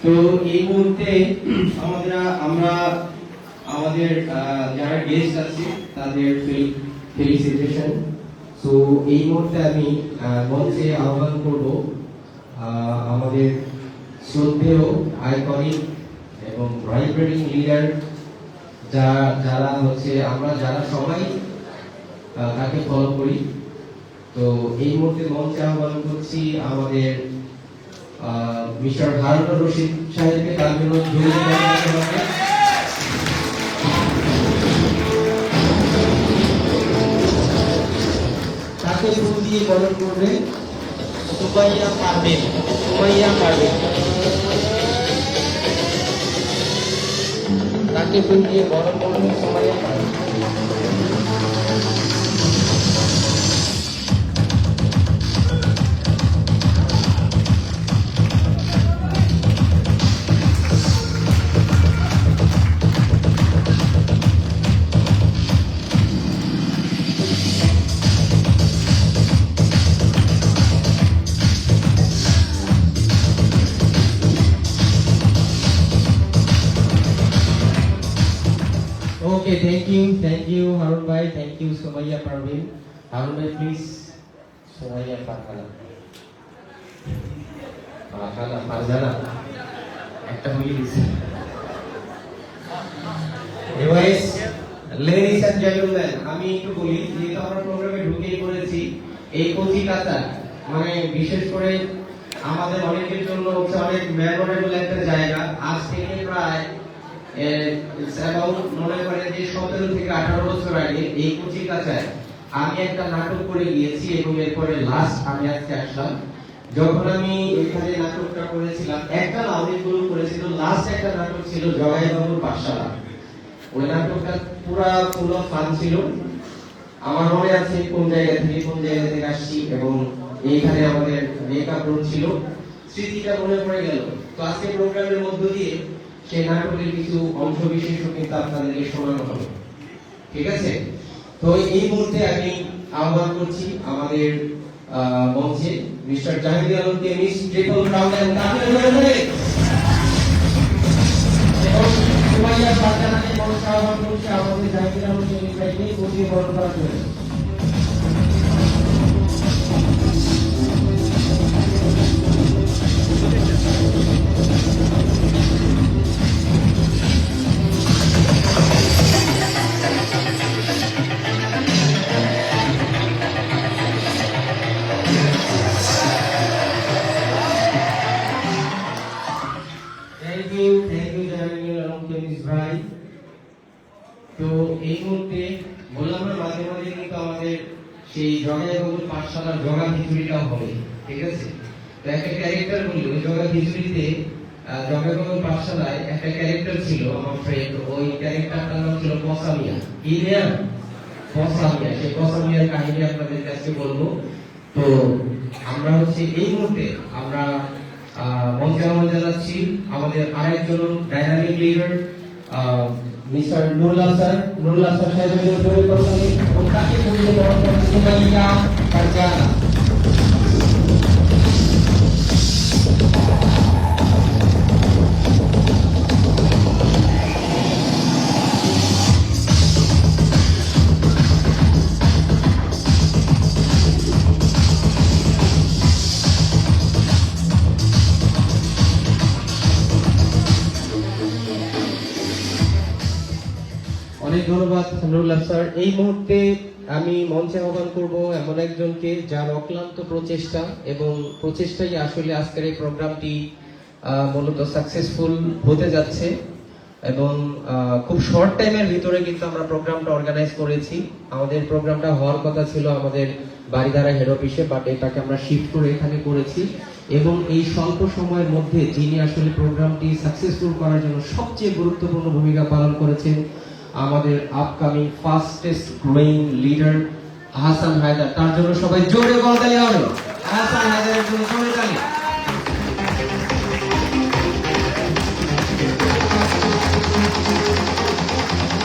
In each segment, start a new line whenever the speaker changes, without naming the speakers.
তো এই মুহূর্তে আমরা আমাদের যারা গেস্ট আছে তাদের ফেলিসিটেশন। সো এই মুহূর্তে আমি মঞ্চে আহ্বান করব আমাদের শ্রদ্ধেয় আইকনিক এবং ভাইব্রেটিং লিডার যারা হচ্ছে আমরা যারা সবাই তাকে ফলো করি। তো এই মুহূর্তে মঞ্চে আহ্বান করছি আমাদের মিস্টার হারুন রশিদ সাহেবকে, তার জন্য তাকে ফুল দিয়ে বরণ করবে সুমাইয়া পারবেন। তাকে ফুল দিয়ে বরণ করবে সুমাইয়া পারবেন। Okay, thank you, Harun bhai, thank you, Sumaya Parveen. Harun bhai, please, Sumaya Farhana. Farzana. একটা হয়ে গেছে। Anyways, ladies and gentlemen, আমি একটু বলি যে আমরা প্রোগ্রামে ঢুকেই পড়েছি এই কচিকাঁচা, মানে বিশেষ করে আমাদের অনেকের জন্য হচ্ছে অনেক মেমোরেবল একটা জায়গা। আজ থেকে প্রায় মনে করেন যে 17 থেকে 18 বছর আগে এই কচিকাঁচায় আমি একটা নাটক করে গিয়েছি এবং এরপরে লাস্ট আমি আজকে আসলাম। যখন আমি এখানে নাটকটা করেছিলাম, একটা না অনেকগুলো করেছিল, লাস্ট একটা নাটক ছিল জগাই বাবুর পাঠশালা। ওই নাটকটা পুরো ফান ছিল। আমার মনে আছে কোন জায়গা থেকে আসছি এবং এইখানে আমাদের মেকআপ রুম ছিল, স্মৃতিটা মনে পড়ে গেল। তো আজকে প্রোগ্রামের মধ্য দিয়ে সেই নাটকের কিছু অংশ বিশেষ কিন্তু আপনাদেরকে শোনানো হবে, ঠিক আছে? তো এই মুহূর্তে আমি আহ্বান করছি আমাদের মঞ্চে মিস্টার জাহাঙ্গীর আলমকে, miss triple crown and Sumaiya ফারজানাকে মঞ্চে আহ্বান করছি আমাদের জাহাঙ্গীর আলমকে মিসাইকে বুঝিয়ে বরণ করার জন্য। তো এই মুহূর্তে বললাম না মাঝে মাঝে কিন্তু আমাদের সেই জগাই বাবুর পাঠশালার জগা খিচুড়িটাও হবে, ঠিক আছে? তো একটা ক্যারেক্টার বলি, ওই জগা খিচুড়িতে জগাই বাবুর পাঠশালায় একটা ক্যারেক্টার ছিল আমার ফ্রেন্ড, ওই ক্যারেক্টারটার নাম ছিল পসামিয়া। কি নিয়া? পসামিয়া। সেই পসামিয়ার কাহিনী আপনাদের কাছে বলবো। তো আমরা হচ্ছে এই মুহূর্তে আমরা মঞ্চে আহ্বান জানাচ্ছি আমাদের আরেকজন dynamic leader mister Nurullah sir সাহেবের জন্য তাকে বলতে সুমাইয়া ফারজানা। অনেক ধন্যবাদ নুরুল্লাহ স্যার। এই মুহূর্তে আমি মঞ্চে আহ্বান করব এমন একজনকে যার অক্লান্ত প্রচেষ্টা এবং প্রচেষ্টাই আসলে আজকের এই প্রোগ্রামটি মূলত সাকসেসফুল হতে যাচ্ছে এবং খুব শর্ট টাইমের ভিতরে কিন্তু আমরা প্রোগ্রামটা অর্গানাইজ করেছি। আমাদের প্রোগ্রামটা হওয়ার কথা ছিল আমাদের বাড়িধারা হেড অফিসে, বাট এটাকে আমরা শিফট করে এখানে করেছি এবং এই স্বল্প সময়ের মধ্যে যিনি আসলে প্রোগ্রামটি সাকসেসফুল করার জন্য সবচেয়ে গুরুত্বপূর্ণ ভূমিকা পালন করেছেন আমাদের upcoming fastest growing leader Hasan Haider. তার জন্য সবাই জোরে করতালি হবে। হাসান হায়দারের জন্য জোরে তালি।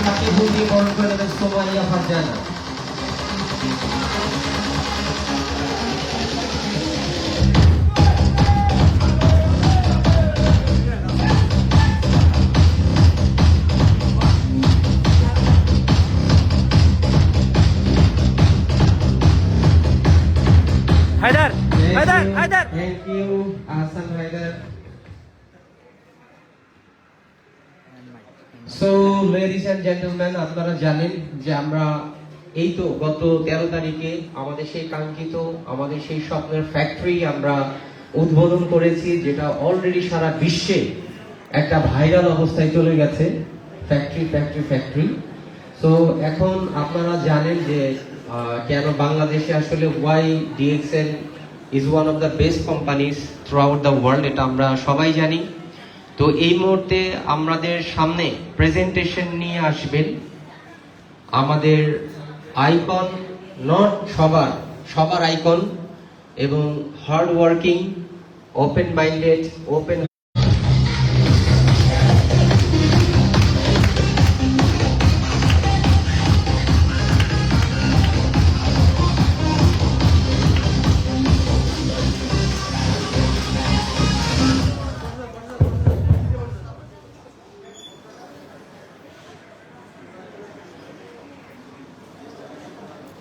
তাকে বুঝিয়ে বরণ করে দেবেন Sumaiya Farzana. Ladies and gentleman, আপনারা জানেন যে আমরা এই তো গত 13 তারিখে আমাদের সেই কাঙ্ক্ষিত, আমাদের সেই স্বপ্নের ফ্যাক্টরি আমরা উদ্বোধন করেছি, যেটা অলরেডি সারা বিশ্বে একটা ভাইরাল অবস্থায় চলে গেছে। ফ্যাক্টরি। তো এখন আপনারা জানেন যে কেন বাংলাদেশে আসলে why DXL is one of the best companies throughout the world, এটা আমরা সবাই জানি। তো এই মুহূর্তে আমাদের সামনে প্রেজেন্টেশন নিয়ে আসবেন আমাদের আইকন, নট সবার আইকন, এবং hard working, open minded, open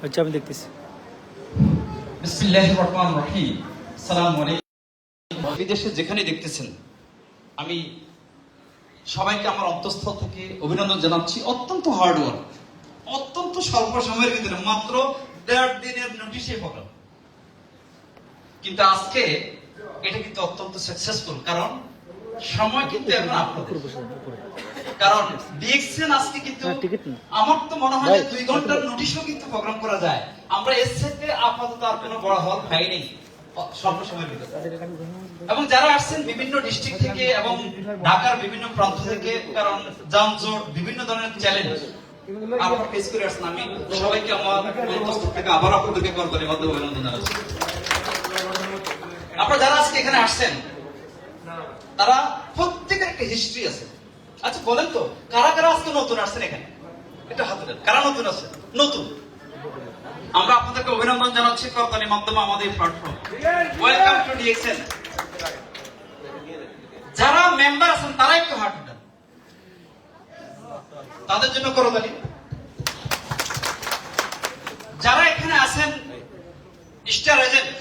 আচ্ছা, আমি দেখতেছি।
বিসমিল্লাহির রহমানির রহিম। আসসালামু আলাইকুম। বিদেশে যেখানে দেখতেছেন, আমি সবাইকে আমার অন্তঃস্থল থেকে অভিনন্দন জানাচ্ছি। অত্যন্ত হার্ড ওয়ার্ক, অত্যন্ত স্বল্প সময়ের ভিতরে মাত্র 1.5 দিনের নোটিশে প্রোগ্রাম, কিন্তু আজকে এটা কিন্তু অত্যন্ত সাকসেসফুল। কারণ সময় কিন্তু এখন আপনাদের, কারণ ডিএক্সএন আজকে কিন্তু আমার তো মনে হয় 2 ঘন্টার নোটিশও কিন্তু প্রোগ্রাম করা যায়। আমরা এর সাথে আপাতত আর কোনো বড় হল পাইনি স্বল্প সময়ের ভিতরে। এবং যারা আসছেন বিভিন্ন ডিস্ট্রিক্ট থেকে এবং ঢাকার বিভিন্ন প্রান্ত থেকে, কারণ যানজট, বিভিন্ন ধরনের চ্যালেঞ্জ আপনারা ফেস করে আসছেন। আমি সবাইকে আমার অন্তঃস্থল থেকে আবার আপনাদেরকে করতালির মাধ্যমে অভিনন্দন জানাচ্ছি। আপনারা যারা আজকে এখানে আসছেন, তারা প্রত্যেকের একটা হিস্ট্রি আছে। আচ্ছা বলেন তো, কারা কারা আজকে নতুন আসছেন এখানে? এটা হাতে দেন, কারা নতুন আসছেন? নতুন। আমরা আপনাদেরকে অভিনন্দন জানাচ্ছি করতালির মাধ্যমে আমাদের প্ল্যাটফর্ম। Welcome to DXL. যারা মেম্বার আছেন তারা একটু হাত দেন, তাদের জন্য করতালি। যারা এখানে আছেন স্টার এজেন্ট,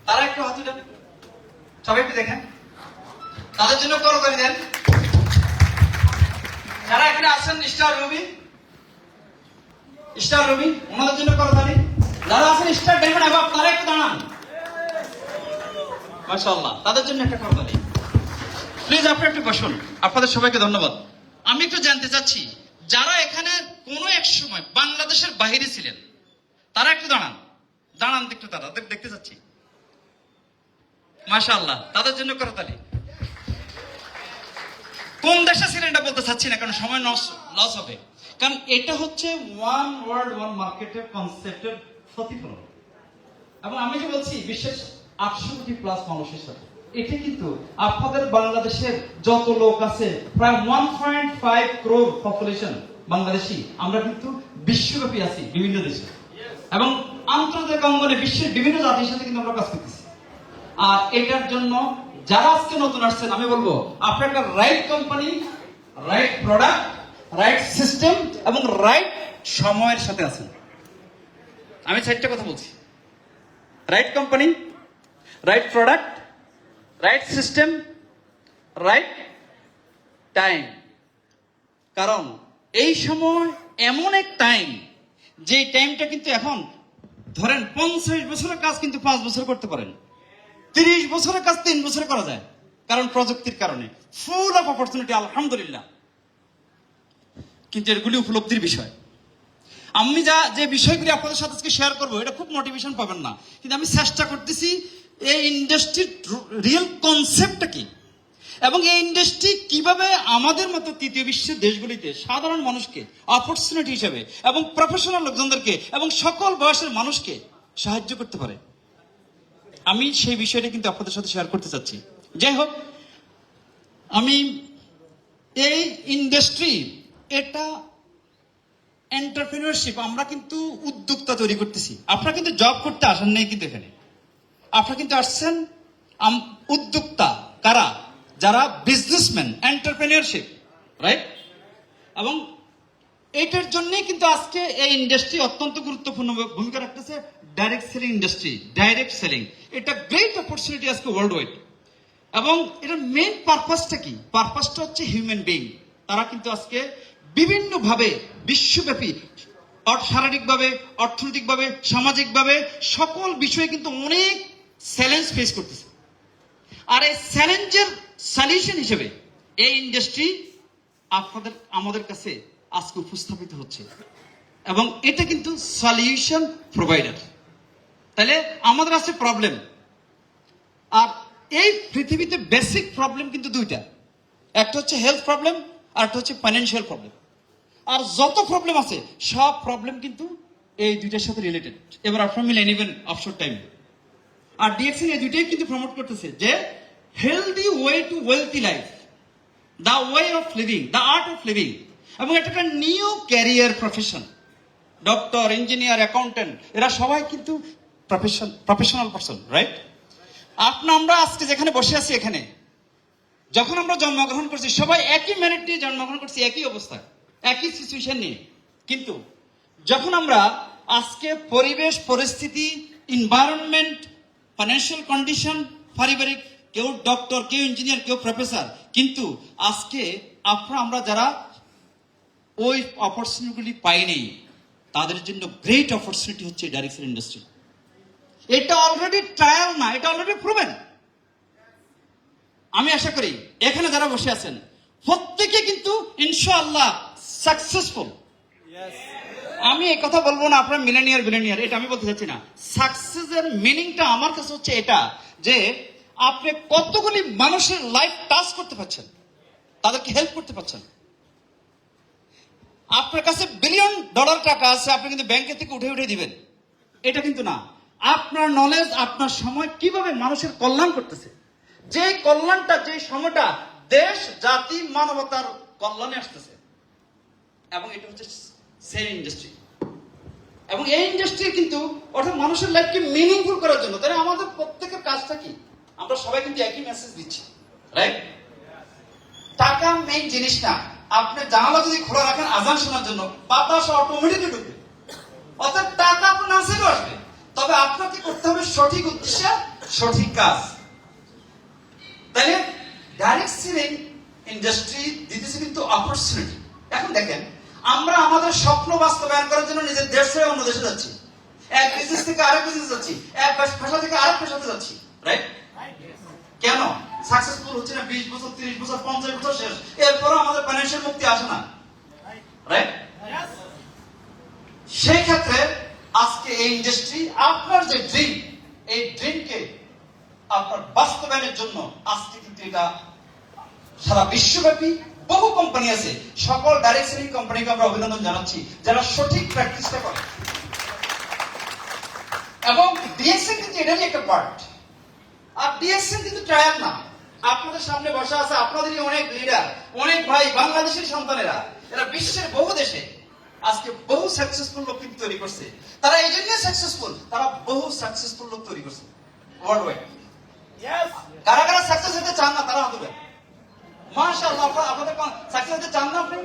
তারা একটু হাত দেন, সবাই একটু দেখেন, তাদের জন্য করতালি দেন। যারা এখানে আছেন স্টার রবি, ওনাদের জন্য করতালি। যারা আছেন স্টার ডায়মন্ড এভাব, তারা একটু দাঁড়ান, মাশাআল্লাহ, তাদের জন্য একটা করতালি। প্লিজ আপনারা একটু বসুন। আপনাদের সবাইকে ধন্যবাদ। আমি একটু জানতে চাচ্ছি, যারা এখানে কোনো এক সময় বাংলাদেশের বাইরে ছিলেন, তারা একটু দাঁড়ান একটু, তাদের দেখতে চাচ্ছি, মাশাআল্লাহ, তাদের জন্য করতালি। কোন দেশে ছিলেন এটা বলতে চাচ্ছি না, কারণ সময় লস হবে। কারণ এটা হচ্ছে ওয়ান ওয়ার্ল্ড ওয়ান মার্কেটের কনসেপ্টের প্রতিফলন। এবং আমি যে বলছি বিশ্বের 800 কোটি প্লাস মানুষের সাথে, এটা কিন্তু আপনাদের বাংলাদেশের যত লোক আছে, প্রায় 1.5 crore পপুলেশন বাংলাদেশি, আমরা কিন্তু বিশ্বব্যাপী আছি বিভিন্ন দেশে, এবং আন্তর্জাতিক অঙ্গনে বিশ্বের বিভিন্ন জাতির সাথে কিন্তু আমরা কাজ করতেছি। আর এটার জন্য যারা আজকে নতুন আসছেন, আমি বলবো আপনার একটা right company, right product, right system এবং রাইট সময়ের সাথে আছেন। আমি 4টা কথা বলছি: right company, right product, right system, right time. কারণ এই সময় এমন এক টাইম, যে টাইমটা কিন্তু এখন ধরেন 50 বছরের কাজ কিন্তু 5 বছর করতে পারেন, 30 বছরের কাজ 3 বছরে করা যায়, কারণ প্রযুক্তির কারণে ফুল অফ অপরচুনিটি, আলহামদুলিল্লাহ। কিন্তু এগুলি উপলব্ধির বিষয়। আমি যে বিষয়গুলি আপনাদের সাথে আজকে শেয়ার করবো, এটা খুব মোটিভেশন পাবেন না, কিন্তু আমি চেষ্টা করতেছি এই ইন্ডাস্ট্রির রিয়েল কনসেপ্টটা কি, এবং এই ইন্ডাস্ট্রি কিভাবে আমাদের মতো তৃতীয় বিশ্বের দেশগুলিতে সাধারণ মানুষকে অপরচুনিটি হিসেবে, এবং প্রফেশনাল লোকজনদেরকে এবং সকল বয়সের মানুষকে সাহায্য করতে পারে। আমি সেই বিষয়টা কিন্তু আপনাদের সাথে শেয়ার করতে চাচ্ছি। যাই হোক, আমি এই ইন্ডাস্ট্রি, এটা এন্টারপ্রেনিয়রশিপ, আমরা কিন্তু উদ্যোক্তা তৈরি করতেছি। আপনারা কিন্তু জব করতে আসেন নাই, কিন্তু এখানে আপনারা কিন্তু আসছেন উদ্যোক্তা। কারা? যারা বিজনেসম্যান, এন্টারপ্রেনিয়রশিপ, রাইট? এবং এটার জন্যই কিন্তু আজকে এই ইন্ডাস্ট্রি অত্যন্ত গুরুত্বপূর্ণ ভূমিকা রাখতেছে। Direct selling industry, direct selling, এটা গ্রেট অপরচুনিটি আজকে ওয়ার্ল্ড ওয়াইড। এবং এটার মেইন পারপাসটা কি? পারপাসটা হচ্ছে হিউম্যান বিং। তারা কিন্তু আজকে বিভিন্নভাবে বিশ্বব্যাপী শারীরিকভাবে, অর্থনৈতিকভাবে, সামাজিকভাবে সকল বিষয়ে কিন্তু অনেক চ্যালেঞ্জ ফেস করতেছে। আর এই চ্যালেঞ্জের সলিউশন হিসেবে এই ইন্ডাস্ট্রি আমাদের কাছে আজকে উপস্থাপিত হচ্ছে এবং এটা কিন্তু সলিউশন প্রোভাইডার। তাহলে আমাদের আছে প্রবলেম, আর এই পৃথিবীতে বেসিক প্রবলেম কিন্তু দুইটা, একটা হচ্ছে হেলথ প্রবলেম আর একটা হচ্ছে ফাইন্যান্সিয়াল প্রবলেম। আর যত প্রবলেম আছে সব প্রবলেম কিন্তু এই দুইটার সাথে রিলেটেড। এবার আপনারা মিলে নেবেন অফশোর টাইম। আর ডিএক্সএন এই দুইটাই কিন্তু প্রমোট করতেছে যে healthy way to wealthy life, the way of living, the art of living, এবং এটা একটা new career profession. Doctor, engineer, accountant এরা সবাই কিন্তু প্রফেশনাল পারসন, রাইট? আমরা আজকে যেখানে বসে আছি, এখানে যখন আমরা জন্মগ্রহণ করছি সবাই একই মেরিট নিয়ে জন্মগ্রহণ করছি, একই অবস্থা, একই সিচুয়েশন নিয়ে। কিন্তু যখন আমরা আজকে পরিবেশ, পরিস্থিতি, এনভায়রনমেন্ট, ফাইন্যান্সিয়াল কন্ডিশন, পারিবারিক, কেউ ডক্টর, কেউ ইঞ্জিনিয়ার, কেউ প্রফেসর, কিন্তু আজকে আমরা যারা ওই অপরচুনিটিগুলি পাইনি তাদের জন্য গ্রেট অপরচুনিটি হচ্ছে ডাইরেক্ট ইন্ডাস্ট্রি। এটা অলরেডি ট্রায়াল না, এটা অলরেডি প্রুভেন। আমি আশা করি এখানে যারা বসে আছেন প্রত্যেকে কিন্তু ইনশাআল্লাহ সাকসেসফুল। আমি এই কথা বলবো না আপনারা মিলেনিয়ার, এটা আমি বলতে চাচ্ছি না। সাকসেসের মিনিংটা আমার কাছে হচ্ছে এটা যে আপনি কতগুলি মানুষের লাইফ টাচ করতে পারছেন, তাদেরকে হেল্প করতে পারছেন। আপনার কাছে বিলিয়ন ডলার টাকা আছে, আপনি কিন্তু ব্যাংকে থেকে উঠে দিবেন, এটা কিন্তু না। আপনার নলেজ, আপনার সময় কিভাবে মানুষের কল্যাণ করতেছে, যে কল্যাণটা, যে সময়টা দেশ, জাতি, মানবতার কল্যাণে আসতেছে, এবং এটা হচ্ছে সেই ইন্ডাস্ট্রি। এবং এই ইন্ডাস্ট্রি কিন্তু অর্থাৎ মানুষের লাইফকে মিনিংফুল করার জন্য। তাহলে আমাদের প্রত্যেকের কাজটা কি? আমরা সবাই কিন্তু একই মেসেজ দিচ্ছি, রাইট? টাকা মেইন জিনিস না। আপনি জানালা যদি খোলা রাখেন আজান শোনার জন্য, বাতাস অটোমেটিকলি ঢুকবে, অর্থাৎ টাকা আপনার না চাইলেও আসবে। তবে আপনাকে করতে হবে সঠিক উদ্দেশ্যে সঠিক কাজ। তাহলে ডাইরেক্ট সেলিং ইন্ডাস্ট্রি দিতেছে কিন্তু অপরচুনিটি। এখন দেখেন, আমরা আমাদের স্বপ্ন বাস্তবায়ন করার জন্য নিজের দেশ ছেড়ে অন্য দেশে যাচ্ছি, এক বিজনেস থেকে আরেক বিজনেস যাচ্ছি, এক পেশা থেকে আরেক পেশাতে যাচ্ছি, রাইট? কেন সাকসেসফুল হচ্ছে না? 20 বছর, 30 বছর, 50 বছর শেষ, এরপরও আমাদের ফাইন্যান্সিয়াল মুক্তি আসে না, রাইট? সেই ক্ষেত্রে আজকে এই ইন্ডাস্ট্রি আপনার যে ড্রিম, এই ড্রিমকে আপনার বাস্তবায়নের জন্য আজকে কিন্তু এটা সারা বিশ্বব্যাপী বহু কোম্পানি আছে। সকল ডাইরেক্ট সেলিং কোম্পানিকে আমরা অভিনন্দন জানাচ্ছি যারা সঠিক প্র্যাকটিসটা করে। এবং ডিএক্সএন কিন্তু এটারই একটা পার্ট। আর ডিএক্সএন কিন্তু ট্রায়াল না। আপনাদের সামনে বসা আছে আপনাদেরই অনেক লিডার, অনেক ভাই, বাংলাদেশের সন্তানেরা, এরা বিশ্বের বহু দেশে আজকে বহু সাকসেসফুল লোক কিন্তু তৈরি করছে। তারা এই জন্য সাকসেসফুল, তারা বহু সাকসেসফুল লোক তৈরি করছে ওয়ার্ল্ড ওয়াইড। কারা কারা সাকসেস হতে চান না তারা হতে পারে। মাশাআল্লাহ, আপনাদের সাকসেস হতে চান না আপনি?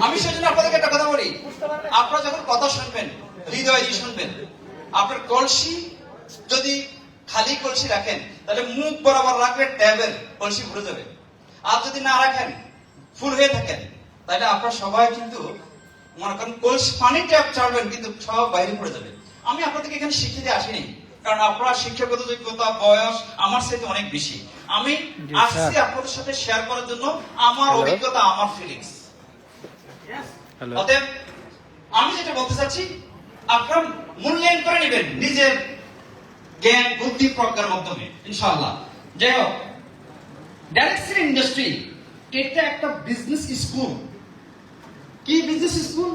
আমি সেজন্য আপনাদেরকে একটা কথা বলি, আপনারা যখন কথা শুনবেন হৃদয় দিয়ে শুনবেন। আপনার কলসি যদি খালি কলসি রাখেন তাহলে মুখ বরাবর রাখলে ট্যাবের কলসি ভরে যাবে। আর যদি না রাখেন, ফুল হয়ে থাকেন, তাহলে আপনারা সবাই কিন্তু মনে করেন কলসি পানি ট্যাপ চালবেন কিন্তু সব বাইরে পড়ে যাবে। আমি আপনাদেরকে এখানে শিখিয়ে আসিনি, কারণ আপনার শিক্ষাগত যোগ্যতা, বয়স আমার সাথে অনেক বেশি। আমি আসছি আপনাদের সাথে শেয়ার করার জন্য আমার অভিজ্ঞতা, আমার ফিলিংস। অতএব আমি যেটা বলতে চাচ্ছি, আপনারা মূল্যায়ন করে নেবেন নিজের জ্ঞান, বুদ্ধি, প্রজ্ঞার মাধ্যমে ইনশাআল্লাহ। যাই হোক, ডাইরেক্ট সেলিং ইন্ডাস্ট্রি এটা একটা বিজনেস স্কুল। কি বিজনেস স্কুল?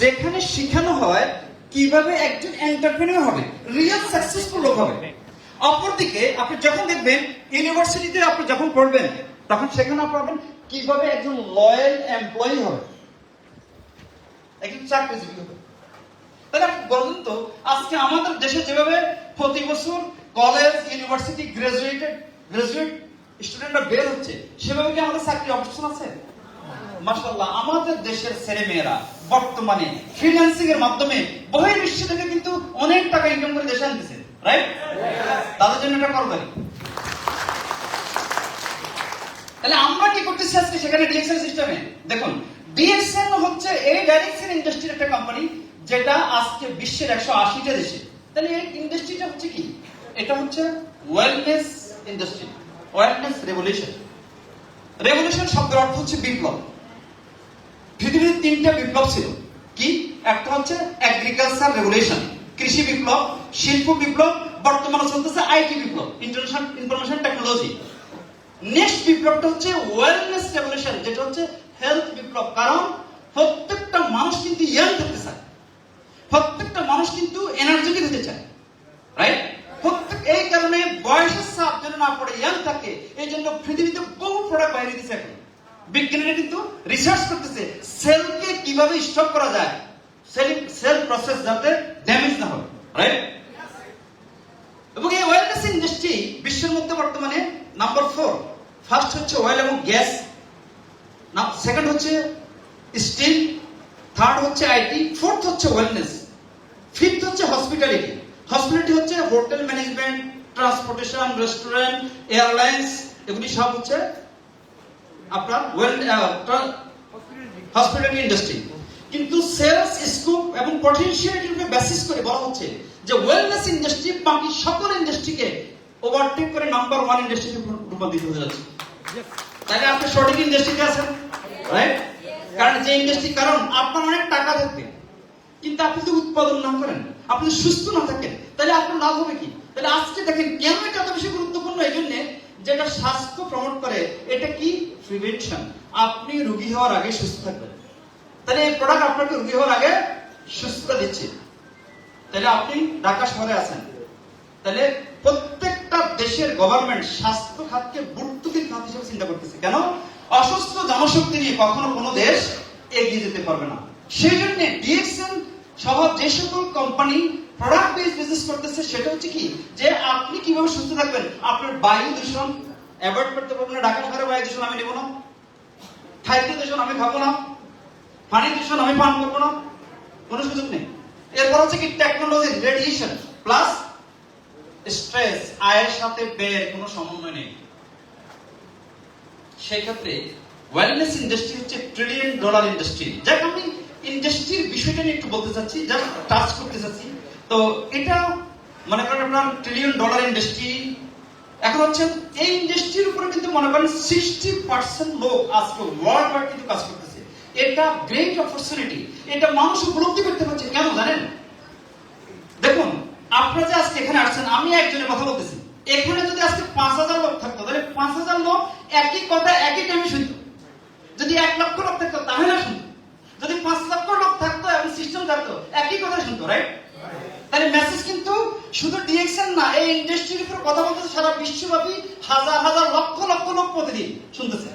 যেখানে শেখানো হয় কিভাবে একজন এন্টারপ্রেনিউর হবে, রিয়েল সাকসেসফুল লোক হবে। অপরদিকে আপনি যখন দেখবেন ইউনিভার্সিটিতে আপনি যখন পড়বেন, তখন সেখানে পাবেন কিভাবে একজন লয়াল এমপ্লয়ি হবে, একজন চাকরিজীবী হবে। তাহলে আপনি বলুন তো, আজকে আমাদের দেশে যেভাবে প্রতি বছর কলেজ, ইউনিভার্সিটি গ্রাজুয়েট স্টুডেন্টরা বের হচ্ছে, সেভাবে কি আমাদের চাকরি অপশন আছে? মাশাআল্লাহ, আমাদের দেশের ছেলেমেয়েরা বর্তমানে ফ্রিল্যান্সিং এর মাধ্যমে বহির্বিশ্ব থেকে কিন্তু অনেক টাকা ইনকাম করে দেশে আনতেছে, রাইট? তাদের জন্য এটা করবেন। তাহলে আমরা কি করতেছি? করতেছি আজকে সেখানে ডিএক্সএন সিস্টেমে। দেখুন, ডিএক্সএন হচ্ছে এই ডাইরেকশন ইন্ডাস্ট্রির একটা কোম্পানি যেটা আজকে বিশ্বের 180টা দেশে। তাহলে এই ইন্ডাস্ট্রিটা হচ্ছে কি? এটা হচ্ছে wellness industry, wellness revolution. Revolution শব্দের অর্থ হচ্ছে বিপ্লব। পৃথিবীর 3টা বিপ্লব ছিল। কি? একটা হচ্ছে এগ্রিকালচার রেভলিউশন, কৃষি বিপ্লব, শিল্প বিপ্লব, বর্তমানে চলতেছে আইটি বিপ্লব, ইনফরমেশন টেকনোলজি। নেক্সট বিপ্লবটা হচ্ছে ওয়েলনেস রেভলিউশন, যেটা হচ্ছে হেলথ বিপ্লব। কারণ প্রত্যেকটা মানুষ কিন্তু ইয়াং থাকতে চায়, প্রত্যেকটা মানুষ কিন্তু এনার্জেটিক হতে চায়, রাইট? এই কারণে বয়সের চাপ যেন না পড়ে, ইয়াং থাকে, এই জন্য পৃথিবীতে বহু প্রোডাক্ট বাইরে দিচ্ছে। এখন বিজ্ঞানীরা কিন্তু রিসার্চ করতেছে সেলকে কিভাবে স্টপ করা যায়, সেল প্রসেস যাতে ড্যামেজ না হয়, রাইট? এবং এই ওয়েলনেস ইন্ডাস্ট্রি বিশ্বের মধ্যে বর্তমানে নাম্বার 4। ফার্স্ট হচ্ছে অয়েল এবং গ্যাস, সেকেন্ড হচ্ছে স্টিল, থার্ড হচ্ছে আইটি, ফোর্থ হচ্ছে ওয়েলনেস, ফিফথ হচ্ছে হসপিটালিটি। হসপিটালিটি হচ্ছে hotel management, transportation, restaurant, airlines, এগুলি সব হচ্ছে আপনার হসপিটালিটি ইন্ডাস্ট্রি। কিন্তু সেলস স্কোপ এবং পটেনশিয়ালিটির উপর বেসিস করে বলা হচ্ছে যে ওয়েলনেস ইন্ডাস্ট্রি বাকি সকল ইন্ডাস্ট্রিকে ওভারটেক করে নাম্বার 1 ইন্ডাস্ট্রিতে রূপান্তরিত হতে যাচ্ছে। তাহলে আপনি সঠিক ইন্ডাস্ট্রিতে আছেন, রাইট? কারণ যে ইন্ডাস্ট্রি, কারণ আপনার অনেক টাকা থাকবে কিন্তু আপনি যদি উৎপাদন না করেন, আপনি যদি সুস্থ না থাকেন, তাহলে আপনার লাভ হবে কি? তাহলে আজকে দেখেন কেন এটা এত বেশি গুরুত্বপূর্ণ, এই জন্য যেটা স্বাস্থ্য প্রমোট করে, এটা কি? প্রিভেনশন। আপনি রোগী হওয়ার আগে সুস্থ থাকবেন। তাহলে এই প্রোডাক্ট আপনাকে রোগী হওয়ার আগে সুস্থতা দিচ্ছে। তাহলে আপনি ঢাকা শহরে আছেন, তাহলে প্রত্যেকটা দেশের গভর্নমেন্ট স্বাস্থ্য খাতকে ভর্তুকির খাত হিসেবে চিন্তা করতেছে। কেন? অসুস্থ জনশক্তি নিয়ে কখনো কোনো দেশ এগিয়ে যেতে পারবে না। সেই জন্য ডিএক্সএন সহ যে সকল কোম্পানি প্রোডাক্ট বেস বিজনেস করতেছে, সেটা হচ্ছে কি? যে আপনি কিভাবে সুস্থ থাকবেন। আপনার বায়ু দূষণ অ্যাভয়েড করতে পারবেন না। ঢাকা শহরে বায়ু দূষণ আমি নেব না, খাদ্য দূষণ আমি খাবো না, পানি দূষণ আমি পান করবো না, কোনো সুযোগ নেই। এরপর হচ্ছে কি? টেকনোলজি, রেডিয়েশন প্লাস স্ট্রেস, আয়ের সাথে ব্যয়ের কোনো সমন্বয় নেই। সেই ক্ষেত্রে ওয়েলনেস ইন্ডাস্ট্রি হচ্ছে $1 ট্রিলিয়ন ইন্ডাস্ট্রি। যাক, আমি ইন্ডাস্ট্রির বিষয়টা নিয়ে একটু বলতে চাচ্ছি, জাস্ট টাচ করতে চাচ্ছি। তো এটা মনে করেন আপনার $1 ট্রিলিয়ন ইন্ডাস্ট্রি। এখন হচ্ছে এই ইন্ডাস্ট্রির উপরে কিন্তু মনে করেন 60% লোক আজকে ওয়ার্ল্ড ওয়াইড কিন্তু কাজ করতেছে। এটা গ্রেট অপরচুনিটি, এটা মানুষ উপলব্ধি করতে পারছে। কেন জানেন? দেখুন, আপনারা যে আজকে এখানে আসছেন, আমি একজনের কথা বলতেছি, এখানে যদি আজকে 5000 লোক থাকতো, তাহলে 5000 লোক একই কথা একই টাইমে শুনতো। যদি 1 লক্ষ লোক থাকতো তাহলে শুনতো। যদি 5 লক্ষ লোক থাকতো এবং সিস্টেম থাকতো, একই কথা শুনতো, রাইট? তাহলে মেসেজ কিন্তু শুধু ডিএক্সএন না, এই ইন্ডাস্ট্রির উপর কথা বলতেছে সারা বিশ্বব্যাপী হাজার হাজার লক্ষ লক্ষ লোক প্রতিদিন শুনতেছে,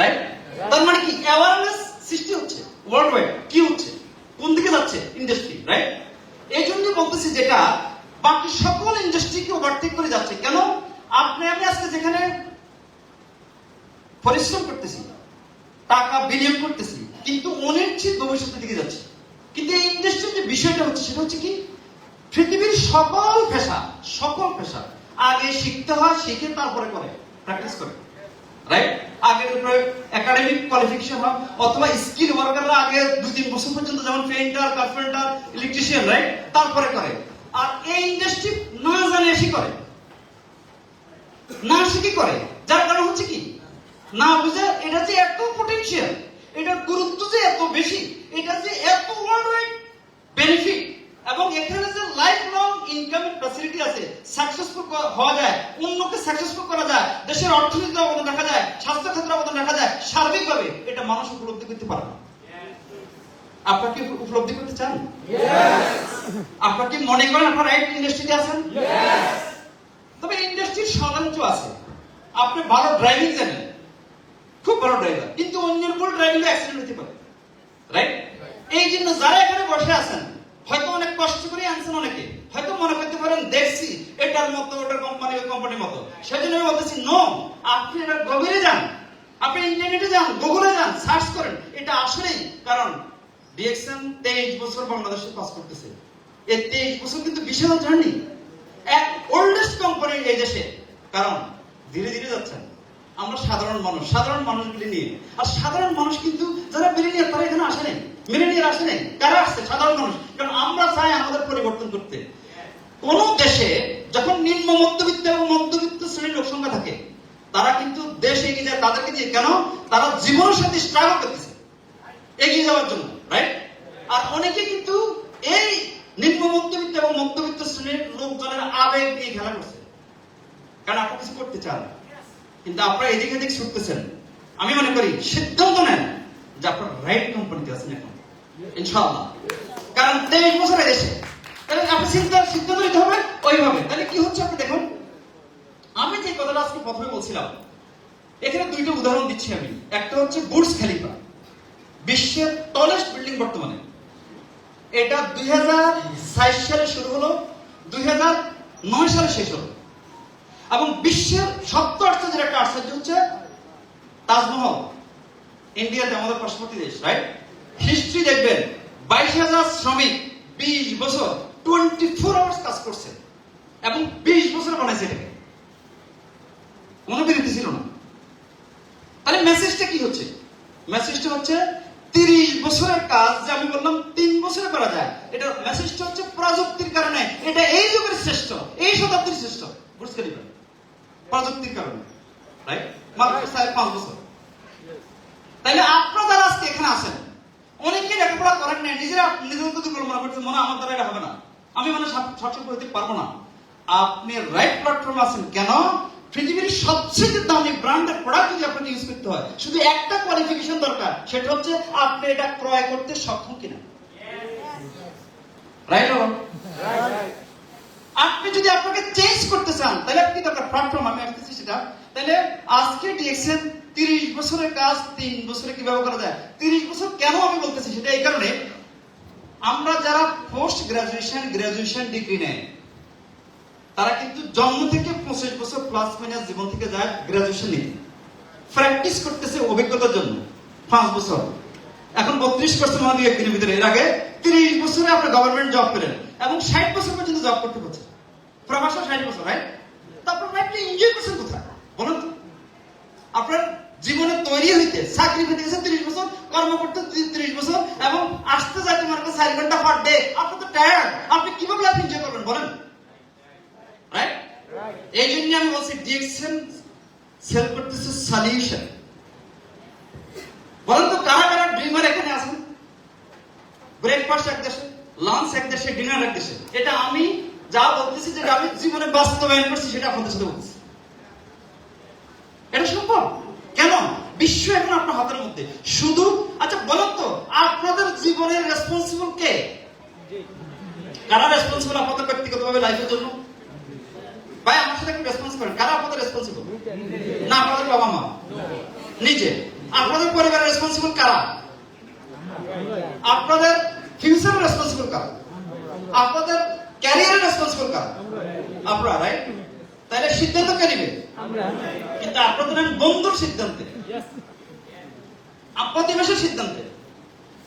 রাইট? তার মানে কি? অ্যাওয়ারনেস সৃষ্টি হচ্ছে ওয়ার্ল্ড ওয়াইড। কি হচ্ছে? কোন দিকে যাচ্ছে ইন্ডাস্ট্রি, রাইট? এই জন্য বলতেছি যেটা বাকি সকল ইন্ডাস্ট্রিকে ওভারটেক করে যাচ্ছে। কেন? আপনি আমি আজকে যেখানে পরিশ্রম করতেছি, টাকা বিনিয়োগ করতেছি, কিন্তু অনিশ্চিত ভবিষ্যতের দিকে যাচ্ছে। কিন্তু এই ইন্ডাস্ট্রির যে বিষয়টা হচ্ছে, সেটা হচ্ছে কি? পৃথিবীর সকল পেশা আগে শিখতে হয়, শিখে তারপরে করে প্র্যাকটিস করে, রাইট? আগের উপরে একাডেমিক কোয়ালিফিকেশন হয়, অথবা স্কিল ওয়ার্কাররা আগে 2-3 বছর পর্যন্ত, যেমন পেইন্টার, কার্পেন্টার, ইলেকট্রিশিয়ান, রাইট? তারপরে করে। আর এই ইন্ডাস্ট্রি না জানে এসে করে, না শিখে করে। যার কারণ হচ্ছে কি? না বুঝে এটা যে এত পটেনশিয়াল, এটার গুরুত্ব যে এত বেশি, এটা যে এত ওয়ার্ল্ড ওয়াইড বেনিফিট, এবং এখানে যে লাইফ লং ইনকামের ফ্যাসিলিটি আছে, সাকসেসফুল হওয়া যায়, অন্যকে সাকসেসফুল করা যায়, দেশের অর্থনীতি অবদান রাখা যায়, স্বাস্থ্য ক্ষেত্রে অবদান রাখা যায়, সার্বিকভাবে এটা মানুষ উপলব্ধি করতে পারে না। আপনারা কি উপলব্ধি করতে চান? আপনারা কি মনে করেন আপনারা রাইট ইন্ডাস্ট্রিতে আছেন? তবে ইন্ডাস্ট্রির সাধারণত আছে। আপনি ভালো ড্রাইভিং জানেন, খুব ভালো ড্রাইভার, কিন্তু অন্যের উপর ড্রাইভিং অ্যাক্সিডেন্ট হতে পারে, রাইট? এই জন্য যারা এখানে বসে আছেন, হয়তো অনেক কষ্ট করে আনছেন, অনেকে হয়তো মনে করতে পারেন দেখছি এটার মতো, ওটার কোম্পানি, ওই কোম্পানির মতো। সেজন্য আমি বলতেছি নো, আপনি এটা গভীরে যান, আপনি ইন্টারনেটে যান, গুগলে যান, সার্চ করেন এটা আসলেই। কারণ ডিএক্সএন 23 বছর বাংলাদেশে কাজ করতেছে। এই 23 বছর কিন্তু বিশাল জার্নি, এক ওল্ডেস্ট কোম্পানি এই দেশে। কারণ ধীরে ধীরে যাচ্ছেন, আমরা সাধারণ মানুষগুলি নিয়ে। আর সাধারণ মানুষ কিন্তু যারা মিলেনিয়ার তারা এখানে আসে নাই, মিলেনিয়ার আসে নাই, কারা আসছে? সাধারণ মানুষ। কারণ আমরা চাই আমাদের পরিবর্তন করতে। কোন দেশে যখন নিম্ন মধ্যবিত্ত এবং মধ্যবিত্ত শ্রেণীর লোক সংখ্যা থাকে, তারা কিন্তু দেশ এগিয়ে যায় তাদেরকে দিয়ে। কেন? তারা জীবনের সাথে স্ট্রাগল করতেছে এগিয়ে যাওয়ার জন্য, রাইট? আর অনেকে কিন্তু এই নিম্ন মধ্যবিত্ত এবং মধ্যবিত্ত শ্রেণীর লোকজনের আবেগ নিয়ে খেলা করছে, কারণ আপনারা কিছু করতে চান, কিন্তু আপনারা এদিক এদিক ছুটতেছেন। আমি মনে করি সিদ্ধান্ত নেন যে আপনার রাইট কোম্পানিতে আছেন এখন, ইনশাআল্লাহ। কারণ 23 বছরের দেশে, তাহলে আপনি সিদ্ধান্ত নিতে হবে ওইভাবে। তাহলে কি হচ্ছে আপনি দেখুন, আমি যে কথাটা আজকে প্রথমে বলছিলাম, এখানে দুইটা উদাহরণ দিচ্ছি আমি। একটা হচ্ছে বুর্জ খলিফা, বিশ্বের টলেস্ট বিল্ডিং বর্তমানে। এটা 2006 সালে শুরু হলো, 2009 সালে শেষ হলো। এবং বিশ্বের সবচেয়ে আশ্চর্যের একটা আশ্চর্য হচ্ছে তাজমহল, ইন্ডিয়াতে, আমাদের পার্শ্ববর্তী দেশ, রাইট? হিস্ট্রি দেখবেন 22,000 শ্রমিক 20 বছর 24 আওয়ার্স কাজ করছে এবং 20 বছর বানাইছে এটাকে, কোনো বিরতি ছিল না। তাহলে মেসেজটা কি হচ্ছে? মেসেজটা হচ্ছে 30 বছরের কাজ যে আমি বললাম 3 বছরে করা যায়, এটা মেসেজটা হচ্ছে প্রযুক্তির কারণে। এটা এই যুগের শ্রেষ্ঠ, এই শতাব্দীর শ্রেষ্ঠ বুর্জ খলিফা, প্রযুক্তির কারণে, রাইট? মাত্র 5 বছর। তাইলে আপনারা যারা আজকে এখানে আছেন, অনেকে লেখাপড়া করেন না, নিজেরা নিজেদের প্রতি মনে করছেন মনে আমার দ্বারা এটা হবে না, আমি মানে সঠিক হতে পারবো না। আপনি রাইট প্ল্যাটফর্মে আছেন। কেন? পৃথিবীর সবচেয়ে দামি ব্র্যান্ডের প্রোডাক্ট যদি আপনাকে ইউজ করতে হয়, শুধু একটা কোয়ালিফিকেশন দরকার, সেটা হচ্ছে আপনি এটা ক্রয় করতে সক্ষম কিনা, রাইট? আপনি যদি আপনাকে চেঞ্জ করতে চান, তাহলে আপনি দরকার প্ল্যাটফর্ম, আমি আসতেছি সেটা। তাহলে আজকে ডিএক্সএন 30 বছরের কাজ 3 বছরে কিভাবে করা যায়। 30 বছর কেন আমি বলতেছি সেটা এই কারণে, আমরা যারা পোস্ট গ্রাজুয়েশন ডিগ্রি নেয়, তারা কিন্তু জন্ম থেকে 25 বছর প্লাস মাইনাস জীবন থেকে যায় গ্রাজুয়েশন নিতে, প্র্যাকটিস করতেছে অভিজ্ঞতার জন্য 5 বছর। এখন 32 করছেন আমাদের একদিনের ভিতরে। এর আগে 30 বছরে আপনি গভর্নমেন্ট জব পেলেন এবং 60 বছর পর্যন্ত জব করতে পারছেন, প্রবাসে 60 বছর, রাইট? তারপর আপনি এনজয় করছেন কোথায় বলুন তো? আপনার জীবনে তৈরি হইতে, চাকরি পেতে গেছে 30 বছর, কর্ম করতে 30 বছর, এবং আসতে যাইতে মনে করেন 4 ঘন্টা পার ডে। আপনি তো টায়ার্ড, আপনি কিভাবে লাইফ এনজয় করবেন বলেন, রাইট? এই জন্য আমি বলছি ডিএক্সএন সেল করতেছে সলিউশন। বলেন তো কারা কারা ড্রিমার এখানে আছেন? ব্রেকফাস্ট এক দেশে, লাঞ্চ এক দেশে, ডিনার এক দেশে। এটা আমি যা বলতেছি, যেটা আমি জীবনে বাস্তবায়ন করছি, সেটা আপনাদের সাথে বলছি। এটা সম্ভব। কেন? বিশ্ব এখন আপনার হাতের মধ্যে। শুধু আচ্ছা বলেন তো, আপনাদের জীবনের রেসপন্সিবল কে? কারা রেসপন্সিবল আপনাদের ব্যক্তিগতভাবে লাইফের জন্য? ভাই আমার সাথে একটু রেসপন্স করেন, কারা আপনাদের রেসপন্সিবল? না আপনাদের বাবা মা, নিজে। আপনাদের পরিবারের রেসপন্সিবল কারা? আপনাদের ফিউচারের রেসপন্সিবল কারা? আপনাদের ক্যারিয়ারের রেসপন্সিবল কারা? আপনারা, রাইট? তাহলে সিদ্ধান্ত কে নেবে? কিন্তু আপনাদের বন্ধুর সিদ্ধান্তে, প্রতিবেশীর সিদ্ধান্তে।